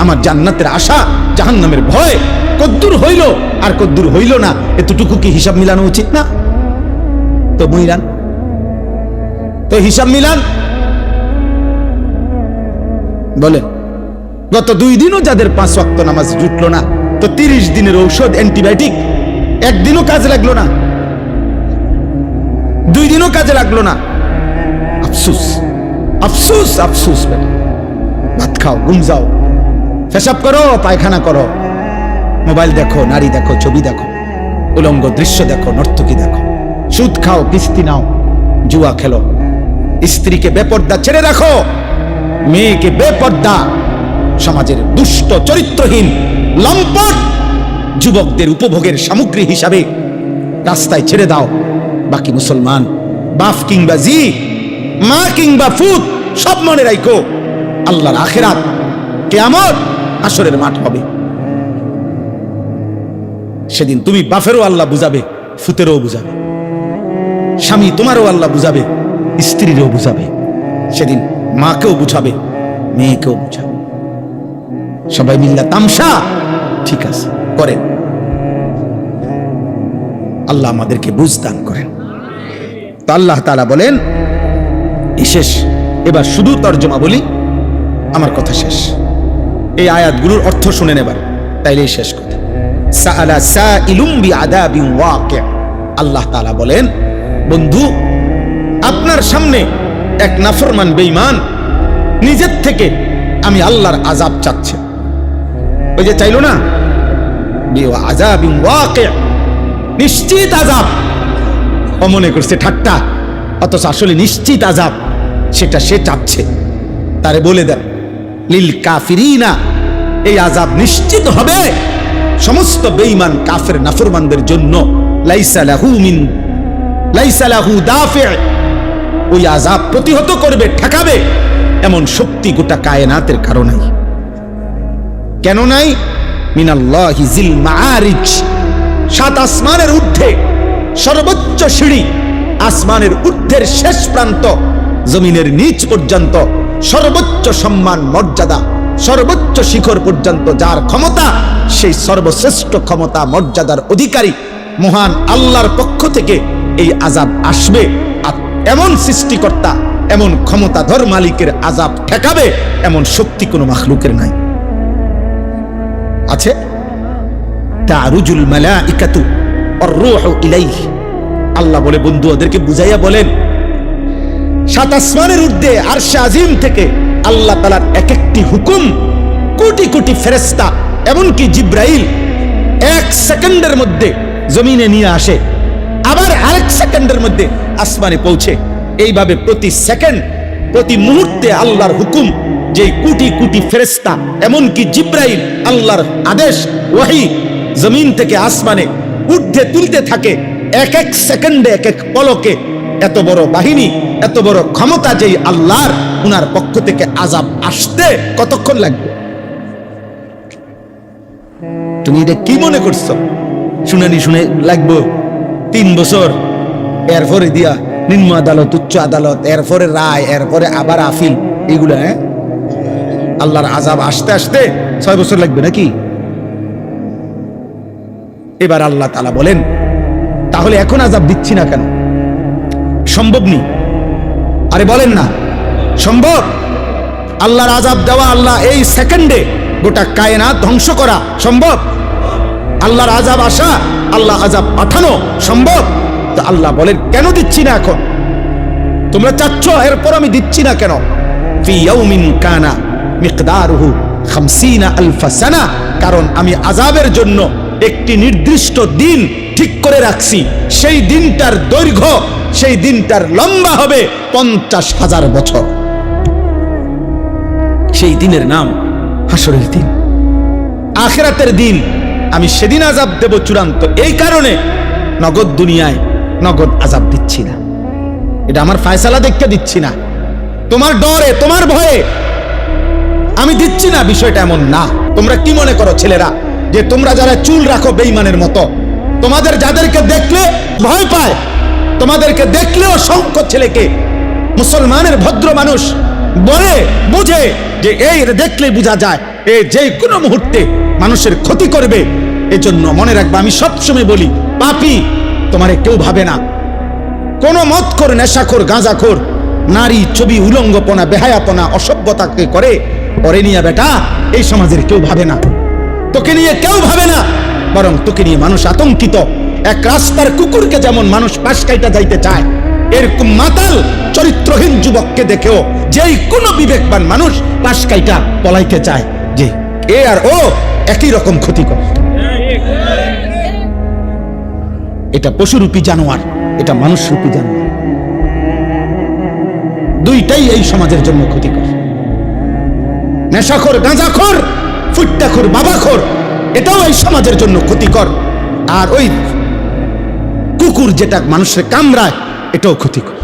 আমার জান্নাতের আশা, জাহান্নামের ভয় কদ্দুর হইল আর কদ্দুর হইল না, এতটুকু কি হিসাব মিলানো উচিত না? তো মিলান, তো হিসাব মিলান। বলে গত 2 দিনও যাদের 5 ওয়াক্ত নামাজ জুটলো না, তো 30 দিনের ঔষধ অ্যান্টিবায়োটিক একদিনও কাজে লাগলো না, 2 দিনও কাজে লাগলো না। আফসুস আফসুস আফসুস। ভাত খাও, ঘুম যাও, পেশাব করো, পায়খানা করো, মোবাইল দেখো, নারী দেখো, ছবি দেখো, উলঙ্গ দৃশ্য দেখো, নর্তকী দেখো, সুদ খাও, কিস্তি নাও, জুয়া খেলো, স্ত্রীকে বেপর্দা ছেড়ে রাখো, মেয়েকে বেপর্দা, সমাজের দুষ্ট চরিত্রহীন লম্পট যুবকদের উপভোগের সামগ্রী হিসাবে রাস্তায় ছেড়ে দাও। বাকি মুসলমান বাপ কিংবা জি, মা কিংবা ফুত, সব মনে রাখো আল্লাহর আখিরাত, কিয়ামত, হাসরের মাঠ হবে। সেদিন তুমি বাপেরও আল্লাহ বুঝাবে, ফুতেরও বুঝাবে, স্বামী তোমারও আল্লাহ বুঝাবে, স্ত্রীরও বুঝাবে, সেদিন মাকেও বুঝাবে, মেয়েকেও বুঝাবে, সবাই মিল্লা তামসা। ঠিক আছে, করেন, আল্লাহ আমাদেরকে বুঝ দান করেন। তো আল্লাহ তাআলা বলেন শেষ, এবার শুধু তর্জমা বলি, আমার কথা শেষ। এই আয়াতগুলোর অর্থ শুনে নেবার, তাইলেই শেষ কথা। সাআলা সাইলুম বিআযাবিন ওয়াকি', আল্লাহ তাআলা বলেন বন্ধু, আপনার সামনে এক নাফরমান বেঈমান নিজের থেকে আমি আল্লাহর আযাব চাচ্ছে। ওই যে চাইলো না, বিআযাবিন ওয়াকি', নিশ্চিত আযাব। ও মনে করছে ঠাট্টা, অথচ আসলে নিশ্চিত আযাব, সেটা সে চাচ্ছে। তারে বলে দেন লিল কাফিরিনা, এই আযাব নিশ্চিত হবে সমস্ত বেঈমান কাফের নাফরমানদের জন্য। লাইসা লাহু দাফি', ওই আযাব প্রতিহত করবে, ঠেকাবে এমন শক্তি গোটা কায়নাতের কারো নাই। কেন নাই? মিনাল্লাহি জিল মাআরিজ, 7 আসমানের ঊর্ধ্বে সর্বোচ্চ সিঁড়ি, আসমানের ঊর্ধ্বের শেষ প্রান্ত, জমিনের নিচ পর্যন্ত সর্বোচ্চ সম্মান মর্যাদা, সর্বোচ্চ শিখর পর্যন্ত যার ক্ষমতা, সেই সর্বশ্রেষ্ঠ ক্ষমতা মর্যাদার অধিকারী মহান আল্লাহর পক্ষ থেকে এই আযাব আসবে। আর এমন সৃষ্টিকর্তা, এমন ক্ষমতাধর মালিকের আযাব ঠেকাবে এমন শক্তি কোনো মাখলুকের নাই। আছে তারুজুল মালাইকাতু ওয়ার রূহু ইলাইহি, আল্লাহ বলে বন্ধু ওদেরকে বুঝাইয়া বলেন 7 আসমানের ঊর্ধ্বে আরশে আজিম থেকে আল্লাহ তাআলার এক একটি হুকুম কোটি কোটি ফেরেশতা, এমনকি জিব্রাইল 1 সেকেন্ডের মধ্যে জমিনে নিয়ে আসে, আবার আরেক সেকেন্ডের মধ্যে আসমানে পৌঁছে। এইভাবে প্রতি সেকেন্ড, প্রতি মুহূর্তে আল্লাহর হুকুম, যে কোটি কোটি ফেরেশতা, এমনকি জিব্রাইল আল্লাহর আদেশ ওহী জমিন থেকে আসমানে ঊর্ধ্বে তুলতে থাকে। এক এক সেকেন্ডে, এক এক পলকে এত বড় বাহিনী, এত বড় ক্ষমতা যেই আল্লাহর, উনার পক্ষ থেকে আযাব আসতে কতক্ষণ লাগবে? তুমি এটা কি মনে করছো? শুনানি শুনে লাগবো 3 বছর, এরপরে দিয়া নিম্ন আদালত, উচ্চ আদালত, এরপরে রায়, এরপরে আবার আপিল, এগুলো আল্লাহর আযাব আসতে আসতে 6 বছর লাগবে নাকি? এবার আল্লাহ তাআলা বলেন তাহলে এখন আযাব দিচ্ছি না কেন? সম্ভব নেই। আরে বলেন না সম্ভব? আল্লাহর আযাব দেওয়া, আল্লাহ এই সেকেন্ডে গোটা কায়নাত ধ্বংস করা সম্ভব? আল্লাহর আযাব আসা, আল্লাহ আযাব পাঠানো সম্ভব? তো আল্লাহ বলেন কেন দিচ্ছি না এখন? তোমরা চাচ্ছ, এরপর আমি দিচ্ছি না কেন? ফি ইয়াউমিন কানা মিকদারুহু 50 আলফ সানা, কারণ আমি আযাবের জন্য একটি নির্দিষ্ট দিন ঠিক করে রাখছি। সেই দিনটার দৈর্ঘ্য, সেই দিনটার লম্বা হবে 50,000 বছর। সেই দিনের নাম হাসরের দিন, আখিরাতের দিন। আমি সেদিন আযাব দেব চূড়ান্ত। এই কারণে নগদ দুনিয়ায় নগদ আযাব দিচ্ছি না। এটা আমার ফয়সালা দেখতে দিচ্ছি না, তোমার ডরে, তোমার ভয়ে আমি দিচ্ছি না। বিষয়টা এমন না। তোমরা কি মনে করো ছেলেরা, যে তোমরা যারা চুল রাখো বেঈমানের মতো, তোমাদের যাদেরকে দেখলে ভয় পায়, তোমাদেরকে দেখলেও অসংখ্য ছেলেকে মুসলমানের ভদ্র মানুষ বলে বুঝে যে এই দেখলে বোঝা যায় এ যে কোনো মুহূর্তে মানুষের ক্ষতি করবে। এজন্য মনে রাখবা, আমি সবসময় বলি, পাপী তোমারে কেউ ভাবে না। কোন মদখোর, নেশাখোর, গাঁজাখোর, নারী ছবি, উলঙ্গপনা, বেহায়াপনা, অসভ্যতাকে করে পরে নিয়ে বেটা এই সমাজের কেউ ভাবে না, তোকে নিয়ে কেউ ভাবে না। বরং তোকে নিয়ে মানুষ আতঙ্কিত। এক রাস্তার কুকুরকে যেমন মানুষ পাশ কাইটা যাইতে চায়, এরকম মাতাল চরিত্রহীন যুবককে দেখেও যেই কোনো বিবেকবান মানুষ পাশ কাইটা পলাইতে চায়, যে এ আর ও একই রকম ক্ষতিকর। এটা পশুরূপী জানোয়ার, এটা মানুষরূপী জানোয়ার। দুইটাই এই সমাজের জন্য ক্ষতিকর। নেশাখোর, গাঁজাখোর, ফুট্টাখোর, বাবাখোর, এটাও এই সমাজের জন্য ক্ষতিকর। আর ওই কুকুর যেটা মানুষের কামড়ায়, এটাও ক্ষতিকর।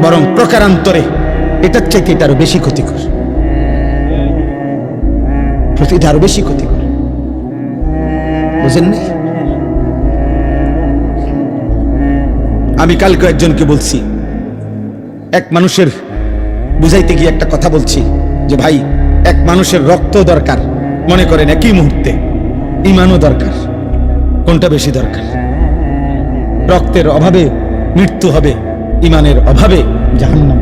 বরং প্রকারান্তরে এটার চাইতে এটা আরো বেশি ক্ষতিকর, এটা আরো বেশি ক্ষতিকর। বুঝেন নাই? আমি কালকে একজনকে বলছি, এক মানুষের বুঝাইতে গিয়ে একটা কথা বলছি যে ভাই, এক মানুষের রক্ত দরকার, মনে করেন একই মুহূর্তে ঈমানও দরকার। কোনটা বেশি দরকার? রক্তের অভাবে মৃত্যু হবে, ঈমানের অভাবে জাহান্নাম।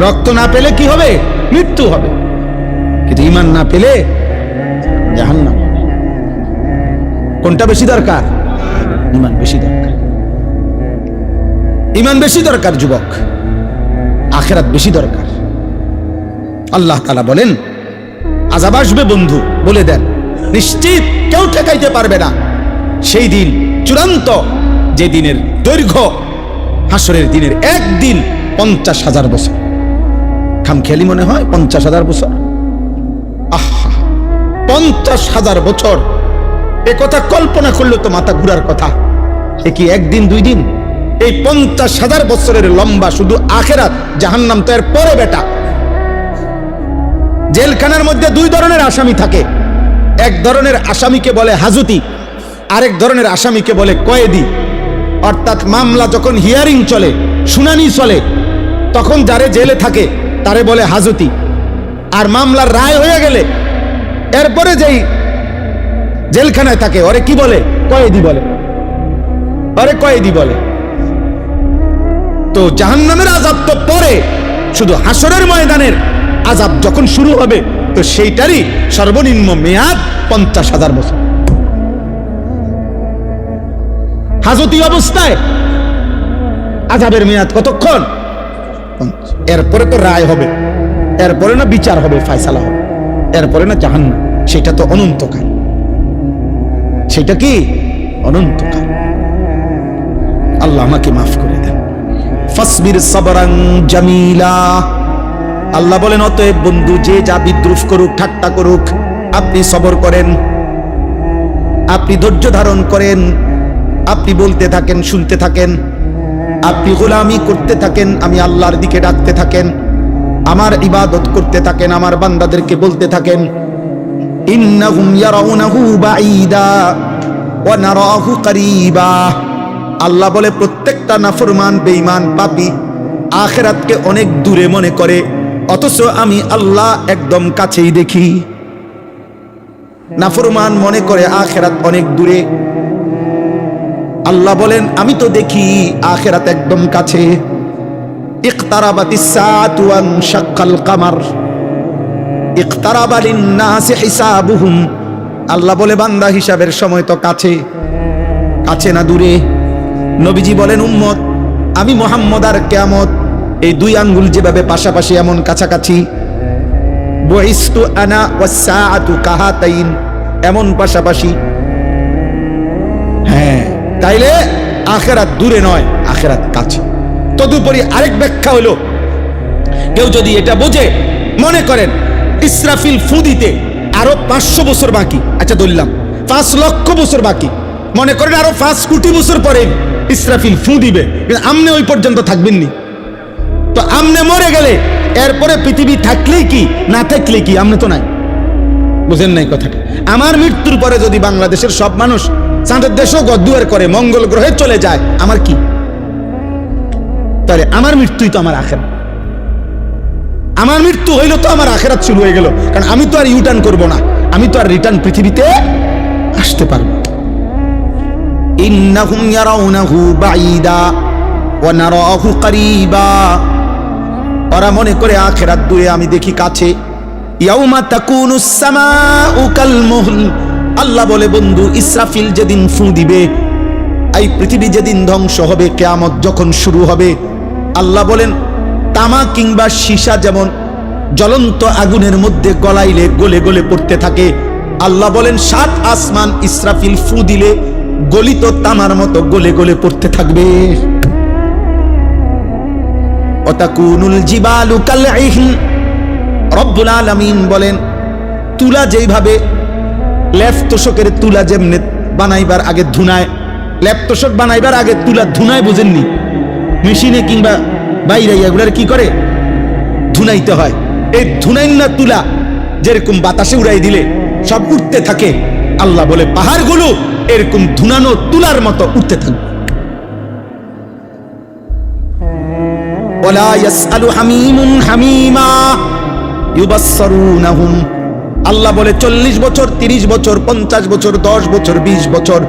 রক্ত না পেলে কি হবে? মৃত্যু হবে। কিন্তু ঈমান না পেলে জাহান্নাম। কোনটা বেশি দরকার? ঈমান বেশি দরকার। ঈমান বেশি দরকার যুবক, আখিরাত বেশি দরকার। আল্লাহ তাআলা বলেন, আযাব আসবে বন্ধু, বলে দেন নিশ্চিত, কেউ ঠেকাইতে পারবে না। সেই দিন চূড়ান্ত, যে দিনের দৈর্ঘ্য হাসরের দিনের একদিন 50,000 বছর। খামখেয়ালি মনে হয় 50,000 বছর। আহা, 50,000 বছর! এ কথা কল্পনা করলে তো মাথা ঘুরার কথা। এ কি একদিন, দুই দিন? এই 50,000 বছরের লম্বা শুধু আখিরাত, জাহান্নাম তো এর পরে বেটা। জেলখানার মধ্যে দুই ধরনের আসামি থাকে। এক ধরনের আসামিকে বলে হাজতি, আরেক ধরনের আসামিকে বলে কয়েদি। অর্থাৎ মামলা যখন হিয়ারিং চলে, শুনানি চলে, তখন যারে জেলে থাকে তারে বলে হাজতি। আর মামলার রায় হয়ে গেলে এরপরে যেই জেলখানায় থাকে ওরে কি বলে? কয়েদি বলে। ওরে কয়েদি বলে। তো জাহান্নামের আযাব তো পরে, শুধু হাসরের ময়দানের আযাব যখন শুরু হবে, তো সেইটারই সর্বনিম্ন মেয়াদ 50,000 বছর। হাজতি অবস্থায় আযাবের মেয়াদ কতক্ষণ? এরপরে তো রায় হবে, এরপরে না বিচার হবে, ফয়সালা হবে, এরপরে না জাহান্নাম। সেটা তো অনন্তকাল। সেটা কি? অনন্তকাল। আল্লাহ আমাকে মাফ করে দেন। ফাসবির সাবরান জামিলা। আল্লাহ বলেন, অতএব বন্ধু, যে যা বিদ্রুপ করুক, ঠাট্টা করুক, আপনি সবর করেন, আপনি ধৈর্য ধারণ করেন, আপনি বলতে থাকেন, শুনতে থাকেন, আপনি গোলামি করতে থাকেন, আমি আল্লাহর দিকে ডাকতে থাকেন, আমার ইবাদত করতে থাকেন, আমার বান্দাদেরকে বলতে থাকেন, ইন্নাহুম ইয়ারাউনাহু বাঈদা ওয়া নারাহু করিবা। আল্লাহ বলে, প্রত্যেকটা নাফরমান, বেঈমান, পাপী আখিরাতকে অনেক দূরে মনে করে, অথচ আমি আল্লাহ একদম কাছেই দেখি। নাফরমান মনে করে আখিরাত অনেক দূরে। আল্লাহ বলেন, আমি তো দেখি আখিরাত একদম কাছে। ইকতারাবাতিস সাআতু ওয়ান শাক্কাল কামার ইকতারাবা লিন-নাসি হিসাবুহুম। আল্লাহ বলে, বান্দা হিসাবের সময় তো কাছে, কাছে না দূরে। নবীজি বলেন, উম্মত আমি মুহাম্মদ আর কিয়ামত এই দুই আঙ্গুল যেভাবে পাশাপাশি এমন কাছাকাছি, বুইস্তু আনা ওয়াস সাআতু কাহাতাইন, এমন পাশাপাশি। হ্যাঁ, তাইলে আখিরাত দূরে নয়, আখিরাত কাছে। তদুপরি আরেক ব্যাখ্যা হলো, কেউ যদি এটা বোঝে, মনে করেন ইসরাফিল ফু দিতে আরো 500 বছর বাকি, আচ্ছা ধরলাম 5 লক্ষ বছর বাকি, মনে করেন আরো 5 কোটি বছর পরে ইসরাফিল ফু দিবে, কিন্তু আমনে ওই পর্যন্ত থাকবেন নি। তো আমনে মরে গেলে এরপরে পৃথিবী থাকলেই কি না থাকলে কি, আমনে তো নাই। বুঝেন নাই কথাটা? আমার মৃত্যুর পরে যদি বাংলাদেশের সব মানুষ চাঁদের দেশও গদ্দুয়ার করে, মঙ্গল গ্রহে চলে যায়, আমার কি? তাহলে আমার মৃত্যুই তো আমার আখিরাত। আমার মৃত্যু হইল তো আমার আখিরাত শুরু হয়ে গেল, কারণ আমি তো আর ইউটার্ন করব না, আমি তো আর রিটার্ন পৃথিবীতে আসতে পারবো। ইন্নাহুম ইয়ারাউনাহু বাঈদা ওয়া নারাহু করিবা, ওরা মনে করে আখিরাত দূরে, আমি দেখি কাছে। ইয়াউমা তাকুনুস সামাউ কাল মুহল, আল্লাহ বলে বন্ধু ইসরাফিল যেদিন ফু দিবে, এই পৃথিবী যেদিন ধ্বংস হবে, কিয়ামত যখন শুরু হবে, আল্লাহ বলেন তামা কিংবা সীসা যেমন জ্বলন্ত আগুনের মধ্যে গলাইলে গলে গলে পড়তে থাকে, আল্লাহ বলেন 7 আসমান ইসরাফিল ফু দিলে গলিত তামার মতো গলে গলে পড়তে থাকবে। ওয়াতাকুনুল জিবালু কালইহন, রব্বুল আলামিন বলেন তুলা যেইভাবে লেপ তোষকের তুলা যেমনে বানাইবার আগে ধুনায়, লেপ তোষক বানাইবার আগে তুলা ধুনায়, বুঝেননি? মেশিনে কিংবা বাইরে এগুলার কি করে ধুনাইতে হয়, এই ধুনাইন না তুলা যেরকম বাতাসে উড়াই দিলে সব উঠতে থাকে, আল্লাহ বলে পাহাড়গুলো এরকম ধুনানো তুলার মতো উঠতে থাকবে। ওয়ালা ইয়াসআলু হামিমুন হামিমা ইউবাসসারুনাহুম, আল্লাহ বলে 40 বছর 30 বছর 50 বছর 10 বছর 20 বছর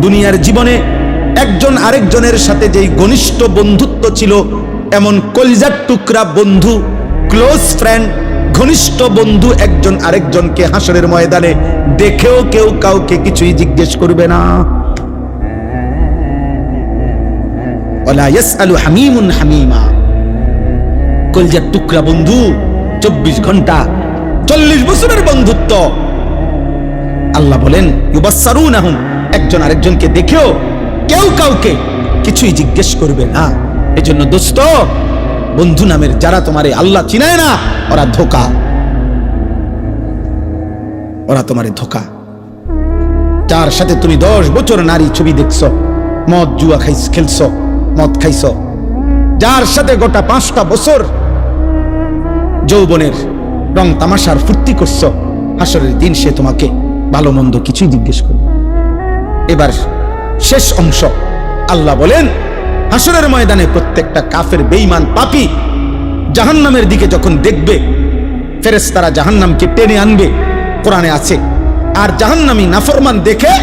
দুনিয়ার জীবনে একজন আরেকজনের সাথে যেই ঘনিষ্ঠ বন্ধুত্ব ছিল, এমন কলিজার টুকরা বন্ধু, ক্লোজ ফ্রেন্ড, ঘনিষ্ঠ বন্ধু একজন আরেকজনকে হাসরের ময়দানে দেখেও কেউ কাউকে কিছুই জিজ্ঞেস করবে না। ওয়ালা ইয়াসআলু হামিমুন হামিমা, কলিজার টুকরা বন্ধু, 24 ঘন্টা 40 বছরের বন্ধুত্ব। আল্লাহ বলেন ইউবাসসারুনাহুম, একজন আরেকজনকে দেখেও কেউ কাউকে কিছুই জিজ্ঞেস করবে না। এজন্য দোস্ত, বন্ধু নামের যারা তোমারে আল্লাহ চিনায় না, ওরা ধোঁকা, ওরা তোমারে ধোঁকা। যার সাথে তুমি 10 বছর নারী ছবি দেখছো, মদ জুয়া খেলছো, মদ খাইছো, যার সাথে গোটা 5টা বছর যৌবনের রং তামাশার ফুর্তি করছো, হাসরের দিন সে তোমাকে ভালো মন্দ কিছুই জিজ্ঞেস করবে। এবার শেষ অংশ, আল্লাহ বলেন হাসরের ময়দানে প্রত্যেকটা কাফের বেঈমান পাপী জাহান্নামের দিকে যখন দেখবে, ফেরেশতারা জাহান্নামকে টেনে আনবে, কোরআনে আছে। আর জাহান্নামী নাফরমান দেখে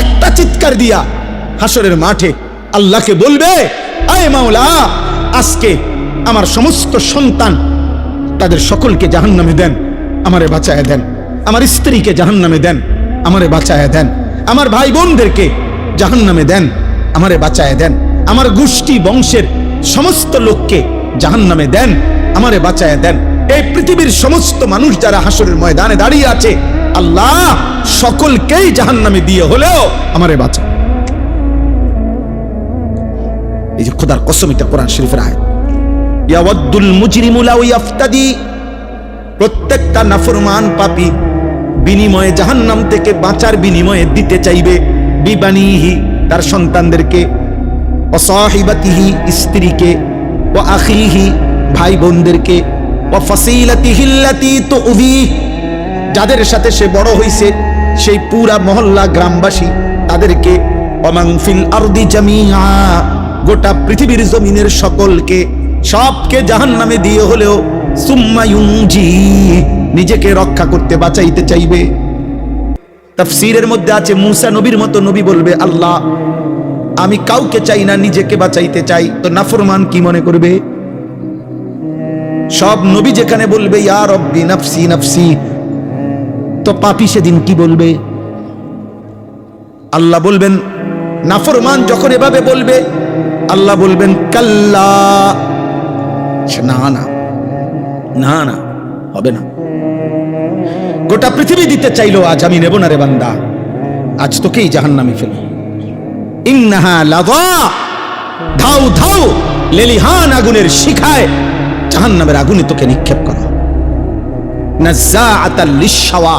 একটা চিৎকার দিয়া হাসরের মাঠে আল্লাহকে বলবে, আয় মাওলা, আজকে আমার সমস্ত সন্তান তাদের সকলকে জাহান্নামে দেন, আমারে বাঁচায় দেন, আমার স্ত্রীকে জাহান্নামে দেন, আমারে বাঁচায় দেন, আমার ভাই বোনদেরকে জাহান্নামে দেন, আমারে বাঁচায় দেন, আমার গোষ্ঠী বংশের সমস্ত লোককে জাহান্নামে দেন, আমারে বাঁচায় দেন। এই পৃথিবীর সমস্ত মানুষ যারা হাসরের ময়দানে দাঁড়িয়ে আছে, আল্লাহ সকলকেই জাহান্নামে দিয়ে হলেও আমারে বাঁচা। এই যে খোদার কসম, এটা কোরআন শরীফের আয়াত। ইয়াওয়াদ্দুল মুজরিমু লাউ ইয়াফতাদি, প্রত্যেকটা নাফরমান পাপী বিনিময়ে জাহান্নাম থেকে বাঁচার বিনিময়ে দিতে চাইবে বিবানিহি, তার সন্তানদেরকে, ওয়া সাহিবাতিহি, স্ত্রীকে, ওয়া আখিহি, ভাই বোনদেরকে, ওয়া ফাসিলাতিহি আল্লাতী তুযি, যাদের সাথে সে বড় হইছে, সেই পুরা মহল্লা গ্রামবাসী তাদেরকে, ওয়া মান ফিল আরদি জামিআ, গোটা পৃথিবীর জমিনের সকলকে, সবকে জাহান্নামে দিয়ে হলেও সুম্মা ইউনজি, নিজেকে রক্ষা করতে বাঁচাইতে চাইবে। তাফসীরের মধ্যে আছে মুসা নবীর মতো নবী বলবে, আল্লাহ আমি কাউকে চাই না, নিজেকে বাঁচাইতে চাই। তো নাফরমান কি মনে করবে? সব নবী যেখানে বলবে ইয়া রব্বি নাফসি নাফসি, তো পাপী সেদিন কি বলবে? আল্লাহ বলবেন নাফরমান যখন এভাবে বলবে, আল্লাহ বলবেন কাল্লা, না না না না, হবে না। গোটা পৃথিবী দিতে চাইলো, আজ আমি নেব না রে বান্দা, আজ তোকেই জাহান্নামে ফেলব। ইন্নাহা লাযা, ধাও ধাও লেলিহান আগুনের শিখায় জাহান্নামের আগুনে তোকে নিক্ষেপ করা। নাযাআতাল লিশশাওয়া,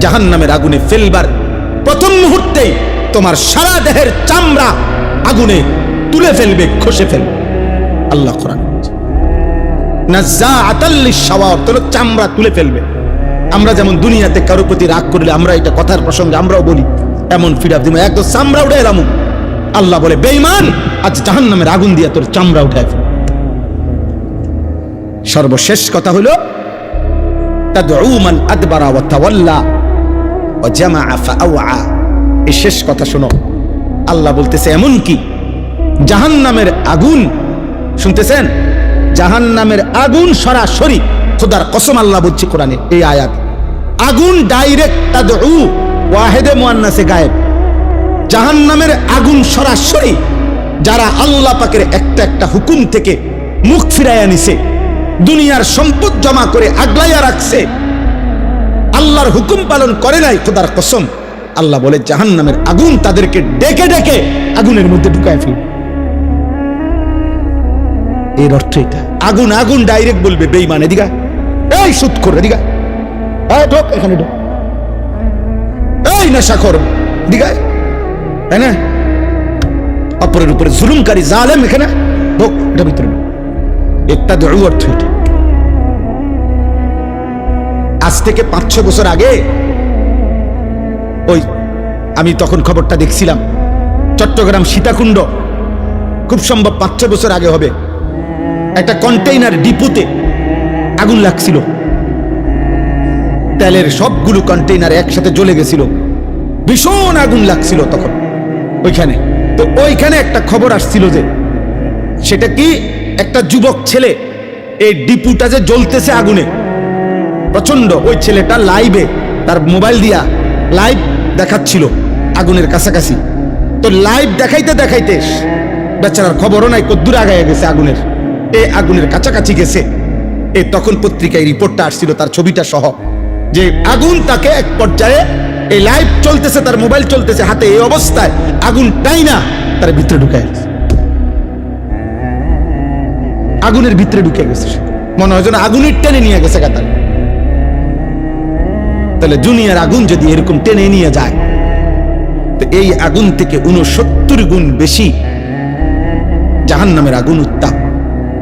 জাহান্নামের আগুনে ফেলবার প্রথম মুহূর্তেই তোমার সারা দেহের চামড়া আগুনে তুলে ফেলবে, খসে ফেলবে। আল্লাহ কোরআন বলছে নাযাআতাল লিশশাওয়া, তোর চামড়া তুলে ফেলবে। আমরা যেমন দুনিয়াতে কারো প্রতি রাগ করলে আমরা এটা কথার প্রসঙ্গে আমরাও বলি, এমন ফিরাব দিব একদম চামড়া উঠে এলাম। আল্লাহ বলে বেঈমান, আজ জাহান্নামের আগুন দিয়ে তোর চামড়া উঠায় ফেল। সর্বশেষ কথা হলো তাদউ মান আদবারা ওয়া তাওয়াল্লা ওয়া জামাআ ফাআওয়া। এই শেষ কথা শোনো, আল্লাহ বলতেছে এমন কি জাহান্নামের আগুন, শুনতেছেন, জাহান্নামের আগুন সরাসরি, খোদার কসম আল্লাহ বলছে কোরআনে এই আয়াত, আগুন ডাইরেক্ট তাদউ ওয়াহিদে মুআন্নাসে গায়েব, জাহান্নামের আগুন সরাসরি যারা আল্লাহ পাকের একটা একটা হুকুম থেকে মুখ ফিরাইয়া নিছে, দুনিয়ার সম্পদ জমা করে আগলাইয়া রাখছে, আল্লাহর হুকুম পালন করে নাই, খোদার কসম আল্লাহ বলে জাহান্নামের আগুন তাদেরকে ডেকে ডেকে আগুনের মধ্যে ঢুকায় ফেলবে। এর অর্থ এটা, আগুন আগুন ডাইরেক্ট বলবে বেঈমান এদিকে, এই সুদখোর এদিকে, এই ঢোক এখানে ঢোক, এই নেশাখোর এদিকে, তাই না, অপরের উপরে জুলুমকারী জালেম এখানে ঢোক, এটা ভিতরে একটা দড়ু অর্থ এটা। আজ থেকে 5-6 বছর আগে ওই আমি তখন খবরটা দেখছিলাম, চট্টগ্রাম সীতাকুণ্ড, খুব সম্ভব 5-6 বছর আগে হবে, একটা কন্টেইনার ডিপোতে আগুন লাগছিল, তেলের সবগুলো কন্টেইনার একসাথে জ্বলে গেছিল, ভীষণ আগুন লাগছিল তখন ওইখানে। তো ওইখানে একটা খবর আসছিল যে সেটা কি একটা যুবক ছেলে, এই ডিপুটা যে জ্বলতেছে আগুনে প্রচন্ড, ওই ছেলেটা লাইভে তার মোবাইল দিয়া লাইভ দেখাচ্ছিল আগুনের কাছাকাছি। তো লাইভ দেখাইতে দেখাইতে বেচারার খবরও নাই কদ্দূর আগায় গেছে আগুনের, এই আগুনের কাছাকাছি গেছে। এই তখন পত্রিকায় রিপোর্টটা আসছিল তার ছবিটা সহ, যে আগুন তাকে এক পর্যায়ে, এই লাইভ চলতেছে, তার মোবাইল চলতেছে হাতে, এই অবস্থায় আগুন টাইনা তার ভিতরে ঢুকায় গেছে, আগুনের ভিতরে ঢুকে গেছে, মনে হয় যেন আগুনের টেনে নিয়ে গেছে কাতার। তাহলে দুনিয়ার আগুন যদি এরকম টেনে নিয়ে যায়, তো এই আগুন থেকে 69 গুণ বেশি জাহান্নামের আগুন উত্তাপ।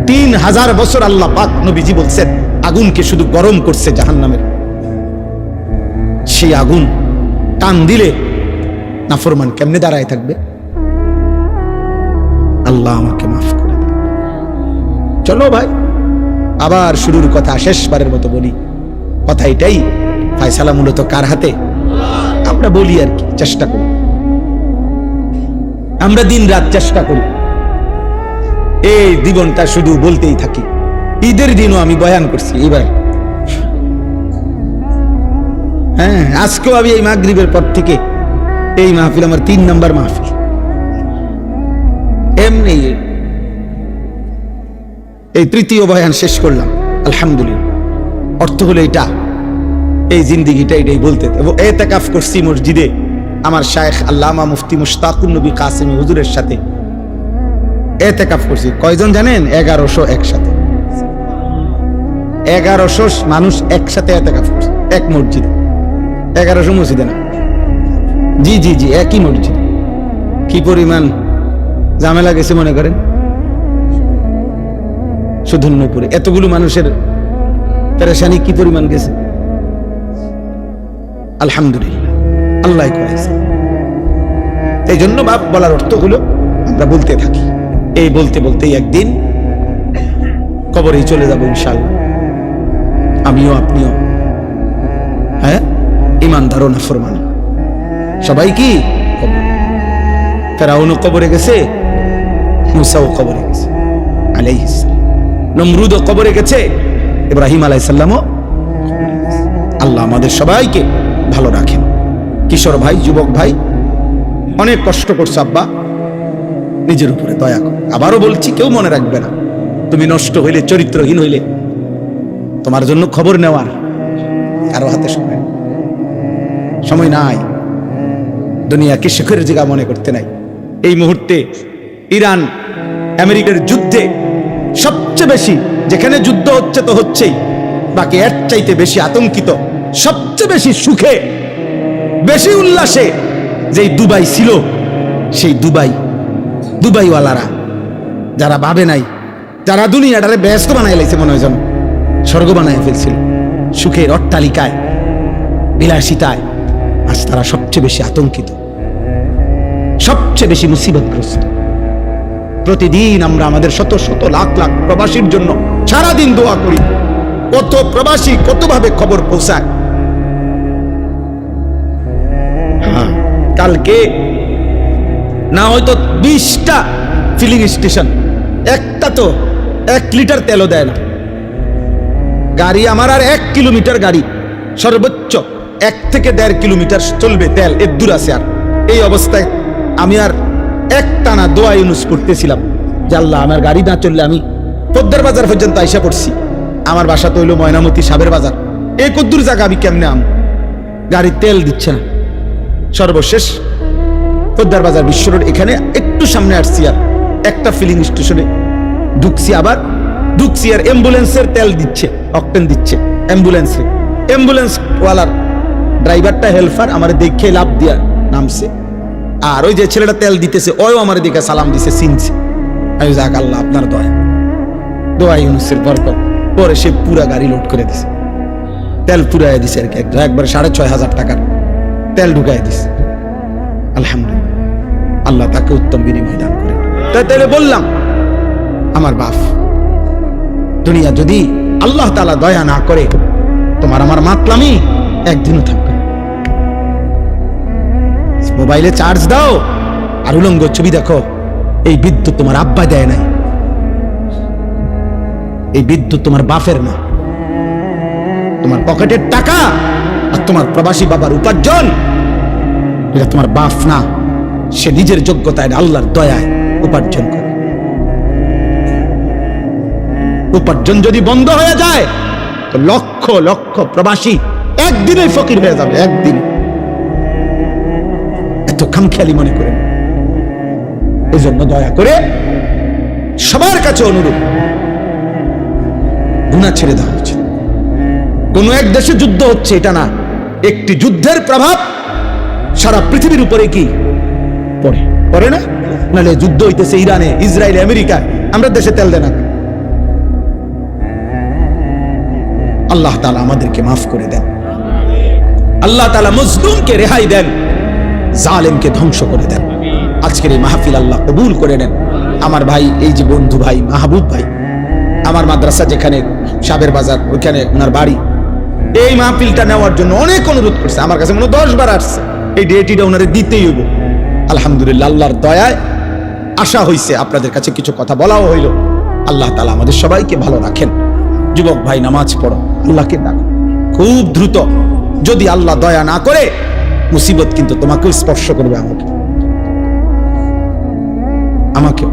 3000 বছর আল্লাহ পাক নবীজি বলছেন আগুনকে শুধু গরম করছে জাহান্নামের। সেই আগুন টান দিলে নাফরমান কেমনে দাঁড়ায় থাকবে? আল্লাহ আমাকে মাফ করে দেন। চলো ভাই, আবার শুরুর কথা শেষবারের মতো বলি, কথা এটাই, ফায়সালা মূলত কার হাতে? আমরা বলি আর কি, চেষ্টা করি, আমরা দিন রাত চেষ্টা করি, এই জীবনটা শুধু বলতেই থাকি। ঈদের দিনও আমি বয়ান করছি এবার, হ্যাঁ আজকেও আমি এই মাগরিবের পর থেকে এই মাহফিল আমার 3 নাম্বার মাহফিল। এমনি এই 3য় বয়ান শেষ করলাম আলহামদুলিল্লাহ। অর্থ হলো এটা, এই জিন্দিগিটা এটাই বলতে। এতেকাফ করছি মসজিদে আমার শায়েখ আল্লামা মুফতি মুশতাকুন নবী কাসেমি হুজুরের সাথে এতেকাফ করছি। কয়জন জানেন? 1100 একসাথে, 1100 মানুষ একসাথে এতেকাফ করছে এক মসজিদে। 1100 মসজিদে না, জি জি জি একই মসজিদে। কি পরিমাণ ঝামেলা গেছে মনে করেন সুধন্যপুরে, এতগুলো মানুষের পেরেশানি কি পরিমাণ গেছে। আলহামদুলিল্লাহ, আল্লাহ করেছে। এই জন্য বাপ বলার অর্থ হলো আমরা বলতে থাকি, এই বলতে বলতেই একদিন কবরেই চলে যাব ইনশাআল্লাহ, আমিও আপনিও। হ্যাঁ, ঈমানদার ও নাফরমান সবাই কি ফেরাউনও কবরে গেছে, মুসাও কবরে গেছে আলাইহিস সালাম, নমরুদও কবরে গেছে, ইব্রাহিম আলাইহিস সালামও। আল্লাহ আমাদের সবাইকে ভালো রাখেন। কিশোর ভাই, যুবক ভাই, অনেক কষ্ট করছে আব্বা, নিজের উপরে দয়া করো। আবারও বলছি, কেউ মনে রাখবে না তুমি নষ্ট হইলে, চরিত্রহীন হইলে তোমার জন্য খবর নেওয়ার কারো হাতে সময় নাই। দুনিয়াকে শেখের জায়গা মনে করতে নাই। এই মুহূর্তে ইরান আমেরিকার যুদ্ধে সবচেয়ে বেশি, যেখানে যুদ্ধ হচ্ছে তো হচ্ছেই, বাকি এর চাইতে বেশি আতঙ্কিত, সবচেয়ে বেশি সুখে, বেশি উল্লাসে যেই দুবাই ছিল, সেই দুবাইওয়ালারা যারা ভাবে নাই, যারা দুনিয়াটারে ব্যস্ত বানাই লাইছে, মনে হয় যেন স্বর্গ বানায় ফেলছিল, সুখের অট্টালিকায়, বিলাসিতায়, আজ তারা সবচেয়ে বেশি আতঙ্কিত, সবচেয়ে বেশি মুসিবতগ্রস্ত। প্রতিদিন আমরা আমাদের শত শত লাখ লাখ প্রবাসীর জন্য সারাদিন দোয়া করি। কত প্রবাসী কতভাবে খবর পৌঁছায়। হ্যাঁ, কালকে না হয়তো 20টা ফিলিং স্টেশন, একটা তো 1 লিটার তেলও দেয় না। গাড়ি আমার আর 1 কিলোমিটার গাড়ি, সর্বোচ্চ 1 থেকে 1.5 কিলোমিটার চলবে, তেল এর দূর আছে। আর এই অবস্থায় আমি আর একটানা দোয়া ইউনুস করতেছিলাম যে আল্লাহ, আমার গাড়ি না চললে আমি পদ্মার বাজার পর্যন্ত আইসা পড়ছি। আমার বাসা তো হইল ময়নামতি, সাবের বাজার, এই কদ্দুর জায়গা আমি কেমনে গাড়ি তেল দিচ্ছে না। সর্বশেষ পদ্মার বাজার বিশ্ব রোড, এখানে একটু সামনে আসছি, আর একটা ফিলিং স্টেশনে ঢুকছি, আবার ঢুকছি আর অ্যাম্বুলেন্সের তেল দিচ্ছে, অকটেন দিচ্ছে অ্যাম্বুলেন্স ওয়ালার ড্রাইভারটা, হেল্পার আমার দেখে লাভ দিয়া নামছে, আর ওই যে ছেলেটা তেল দিতেছে ওই আমার দিকে সালাম দিছে, চিনছে। আমি যাক আল্লাহ আপনার দোয়া ইউনুসের বরকত। পরে সে পুরা গাড়ি লোড করে দিছে, তেল পুরাই দিছে আর কি, একবার 6,500 টাকার তেল ঢুকাই দিছে। আলহামদুলিল্লাহ, আল্লাহ তাকে উত্তম বিনিময় দান করে। তাইলে বললাম, আমার বাপ, দুনিয়া যদি আল্লাহ তাআলা দয়া না করে, তোমার আমার মাতলামি একদিনও থাকবে। মোবাইলে চার্জ দাও আর উলঙ্গ ছবি দেখো। এই বিদ্যুৎ তোমার আব্বা দেয় নাই, এই বিদ্যুৎ তোমার বাপের না। তোমার পকেটের টাকা আর তোমার প্রবাসী বাবার উপার্জন, এটা তোমার বাপ না। সে নিজের যোগ্যতায়, আল্লাহর দয়ায় উপার্জন করে। উপার্জন যদি বন্ধ হয়ে যায়, তো লক্ষ লক্ষ প্রবাসী একদিনেই ফকির হয়ে যাবে, একদিন। এত খামখেয়ালি মনে করেন। এই জন্য দয়া করে সবার কাছে অনুরোধ, গুনাহ ছেড়ে দেওয়া উচিত। কোন এক দেশে যুদ্ধ হচ্ছে এটা না, একটি যুদ্ধের প্রভাব সারা পৃথিবীর উপরে কি পড়ে না? নাহলে যুদ্ধ হইতেছে ইরানে, ইসরায়েলে, আমেরিকা, আমরা দেশে তেল দেন না। আল্লাহ তাআলা আমাদেরকে মাফ করে দেন। আল্লাহ তাআলা মজলুমকে রেহাই দেন, জালেমকে ধ্বংস করে দেন। আজকের এই মাহফিল আল্লাহ কবুল করে নেন। আমার ভাই, এই যে বন্ধু ভাই মাহবুব ভাই, আমার মাদ্রাসা যেখানে সাবের বাজার, ওইখানে ওনার বাড়ি, এই মাহফিলটা নেওয়ার জন্য অনেক অনুরোধ করছে। আমার কাছে মনে 10 বার আসছে, এই ডেটিটা ওনারে দিতেই হইব। আলহামদুলিল্লাহ, আল্লাহর দয়ায় আশা হইছে, আপনাদের কাছে কিছু কথা বলাও হইল। আল্লাহ তাআলা আমাদের সবাইকে ভালো রাখেন। যুবক ভাই, নামাজ পড়ো, আল্লাহকে ডাকো খুব দ্রুত। যদি আল্লাহ দয়া না করে, মুসিবত কিন্তু তোমাকেও স্পর্শ করবে, আমাকেও।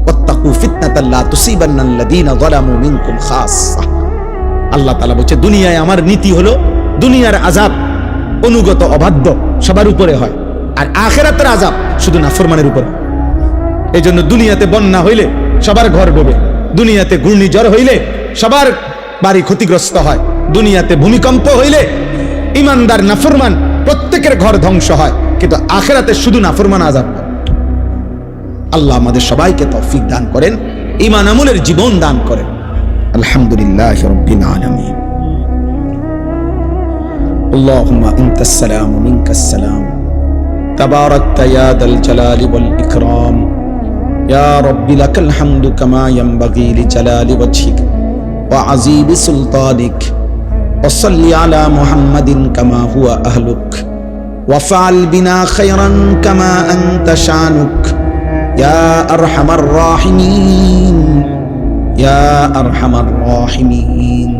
ওয়াত্তাকু ফিতনাতাল লা তুসিবান্নাল্লাযীনা যালামু মিনকুম খাসসা। আল্লাহ তাআলা বলছে, দুনিয়ায় আমার নীতি হলো, দুনিয়ার আযাব অনুগত অবাধ্য সবার উপরে হয়, আর আখিরাতের আযাব শুধু নাফরমানের উপর। এই জন্য দুনিয়াতে বন্যা হইলে সবার ঘর ডোবে, দুনিয়াতে ঘূর্ণিঝড় হইলে সবার বাড়ি ক্ষতিগ্রস্ত হয়, দুনিয়াতে ভূমিকম্প হইলে ইমানদার নাফরমান প্রত্যেকের ঘর ধ্বংস হয়, কিন্তু আখিরাতে শুধু নাফরমান আযাব। আল্লাহ আমাদের সবাইকে তৌফিক দান করেন, ঈমান আমলের জীবন দান করেন। আলহামদুলিল্লাহি রাব্বিল আলামিন। আল্লাহুম্মা আনতাস সালাম ওয়া মিনকাস সালাম, তাবারাকতা ইয়া দাল জালালি ওয়াল ইকরাম, ইয়া রাব্বি লাকাল হামদু কামা ইয়ানবাগি লিজালালি ওয়াজহিক ওয়া আযীমি সুলতানিক। ওয়া সাল্লি আলা মুহাম্মাদিন কামা হুয়া আহলুক, ওয়া ফাআল বিনা খায়রান কামা আনতা শানুক, ইয়া আরহামার রাহিমিন, ইয়া আরহামার রাহিমিন,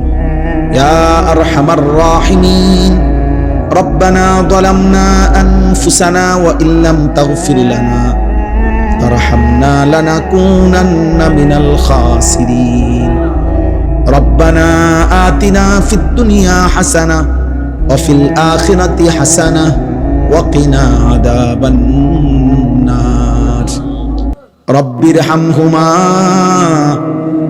ইয়া আরহামার রাহিমিন। ربنا ظلمنا أنفسنا وإن لم تغفر لنا ترحمنا لنكونن من الخاسرين ربنا آتنا في الدنيا حسنة وفي الآخرة حسنة وقنا عذاب النار رب ارحمهما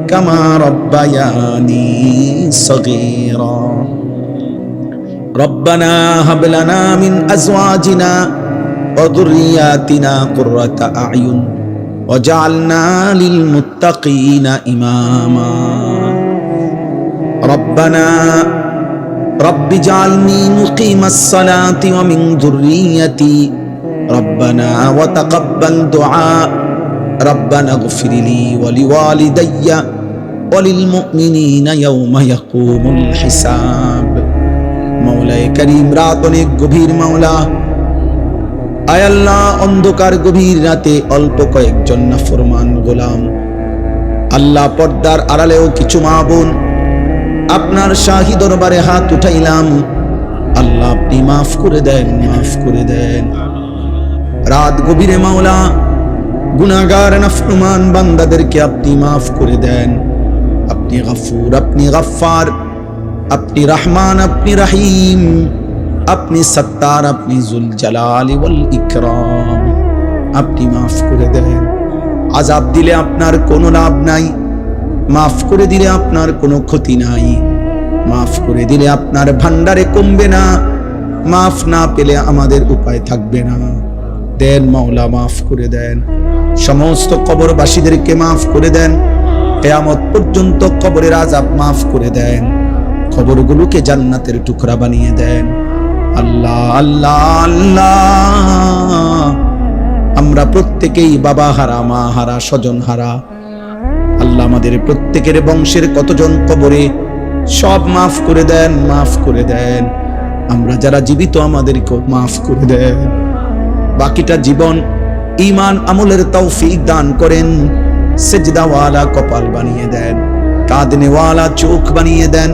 كما ربياني صغيرا ربنا هب لنا من أزواجنا وذرياتنا قرة أعين وجعلنا للمتقين إماما ربنا رب اجعلني مقيم الصلاة ومن ذريتي ربنا وتقبل دعاء ربنا اغفر لي ولوالدي وللمؤمنين يوم يقوم الحساب মওলায়ে করিম রাত অনেক গভীর মাওলা আয় আল্লাহ অন্ধকার গভীর রাতে অল্প কয়েকজন নাফরমান গোলাম আল্লাহ পর্দার আড়ালেও কিছু মা বোন আপনার শাহী দরবারে হাত উঠাইলাম আল্লাহ আপনি মাফ করে দেন মাফ করে দেন রাত গভীরে মাওলা গুনাহগার নাফরমান বান্দাদেরকে আপনি মাফ করে দেন আপনি গফুর আপনি গফফার আপনি রহমান আপনি রহিম আপনি সত্তার আপনি জুল জালালি ওয়াল ইকরাম আপনি মাফ করে দেন আযাব দিলে আপনার কোনো লাভ নাই মাফ করে দিলে আপনার কোনো ক্ষতি নাই মাফ করে দিলে আপনার ভান্ডারে কমবে না মাফ না পেলে আমাদের উপায় থাকবে না দেন মাওলা মাফ করে দেন সমস্ত কবরবাসীদেরকে মাফ করে দেন কিয়ামত পর্যন্ত কবরের আযাব মাফ করে দেন কবরগুলোকে জান্নাতের টুকরা বানিয়ে দেন আল্লাহ আল্লাহ আল্লাহ আমরা প্রত্যেকেই বাবা হারা মা হারা স্বজন হারা আল্লাহ আমাদের প্রত্যেকের বংশের কতজন কবরে সব মাফ করে দেন মাফ করে দেন আমরা যারা জীবিত আমাদেরকে মাফ করে দেন বাকিটা জীবন ঈমান আমলের তৌফিক দান করেন সেজদাওয়ালা কপাল বানিয়ে দেন কাঁদনেওয়ালা চোখ বানিয়ে দেন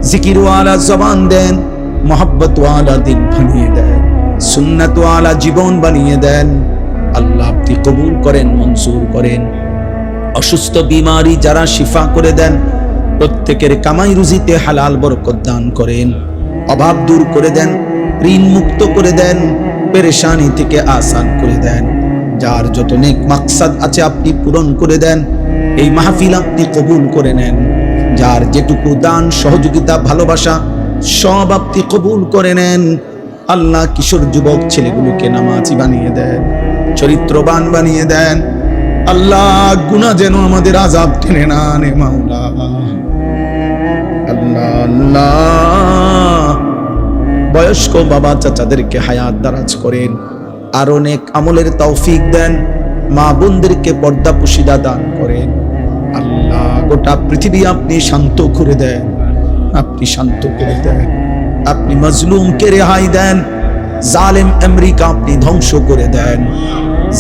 জিকিরওয়ালা জবান দেন মোহাব্বতওয়ালা দিল বানিয়ে দেন সুন্নাতওয়ালা জীবন বানিয়ে দেন আল্লাহ আপনি কবুল করেন মঞ্জুর করেন অসুস্থ বিমারি যারা শিফা করে দেন প্রত্যেকের কামাই রুজিতে হালাল বরকত দান করেন অভাব দূর করে দেন ঋণ মুক্ত করে দেন পেরেশানি থেকে আসান করে দেন যার যত নেক মাকসাদ আছে আপনি পূরণ করে দেন এই মাহফিল আপনি কবুল করে নেন যার যেটুকু দান সহযোগিতা ভালোবাসা সব আপনি কবুল করে নেন আল্লাহ কিশোর যুবক ছেলেগুলোকে নামাজি বানিয়ে দেন চরিত্রবান বানিয়ে দেন আল্লাহ গুনাহ যেন আমাদের আযাব টেনে না আনে মাওলা আল্লাহ আল্লাহ বয়স্ক বাবা চাচাদেরকে হায়াত দারাজ করেন আর অনেক আমলের তৌফিক দেন মা বোনদেরকে পর্দা পুশিদা দান করেন আল্লাহ গোটা পৃথিবী আপনি শান্ত করে দেন আপনি শান্ত করে দেন আপনি মজলুমকে রেহাই দেন জালেম আমেরিকা আপনি ধ্বংস করে দেন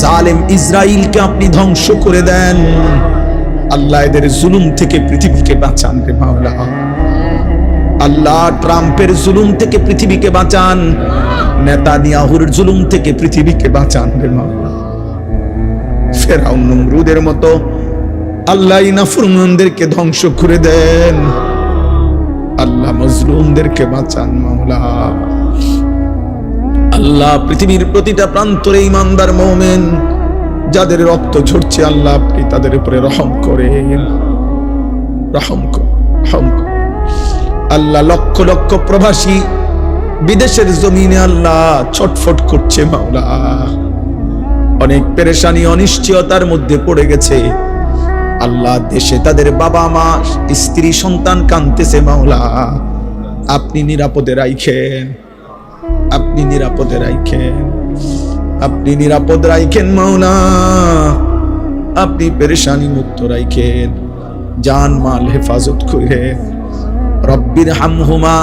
জালেম ইসরাইলকে আপনি ধ্বংস করে দেন আল্লাহ এদের জুলুম থেকে পৃথিবীকে বাঁচান রে মাওলা আল্লাহ ট্রাম্পের জুলুম থেকে পৃথিবীকে বাঁচান নেতানিয়াহুর জুলুম থেকে পৃথিবীকে বাঁচান রে মাওলা ফেরাউন নমরুদের মতো আল্লাহ নাফরমানদেরকে ধ্বংস করে দেন আল্লাহ মজলুমদেরকে বাঁচান মাওলা আল্লাহ পৃথিবীর প্রতিটা প্রান্তরে ঈমানদার মুমিন যাদের রক্ত ঝরছে আল্লাহ আপনি তাদের উপরে রহম করেন রহম করুন আল্লাহ লক্ষ লক্ষ প্রবাসী বিদেশের জমিনে আল্লাহ ছটফট করছে মাওলা অনেক পেরেশানি অনিশ্চয়তার মধ্যে পড়ে গেছে আল্লাহ দেশে তাদের বাবা মা স্ত্রী সন্তান কাঁদতেছে মাওলা আপনি নিরাপদে রাখেন আপনি নিরাপদে রাখেন আপনি নিরাপদ রাখেন মাওলা আপনি পেরেশানি মুক্ত রাখেন জান মাল হেফাজত করে রব্বির হামহুমা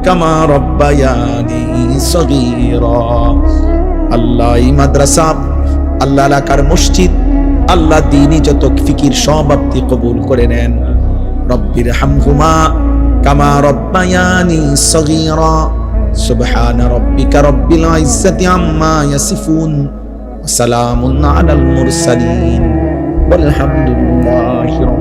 কামা রব্বায়ানি সগীরা আল্লাহ এই মাদ্রাসা আল্লাহ এলাকার মসজিদ আল্লাহ দ্বীনি যত ফিকির সব আপনি কবুল করে নেন রব্বির হামহুমা কামা রব্বায়ানি সগীরা সুবহান রাব্বিকা রব্বিল ইজ্জাতি আম্মা ইয়াসিফুন সালামুন আলাল মুরসালিন ওয়ালহামদুলিল্লাহি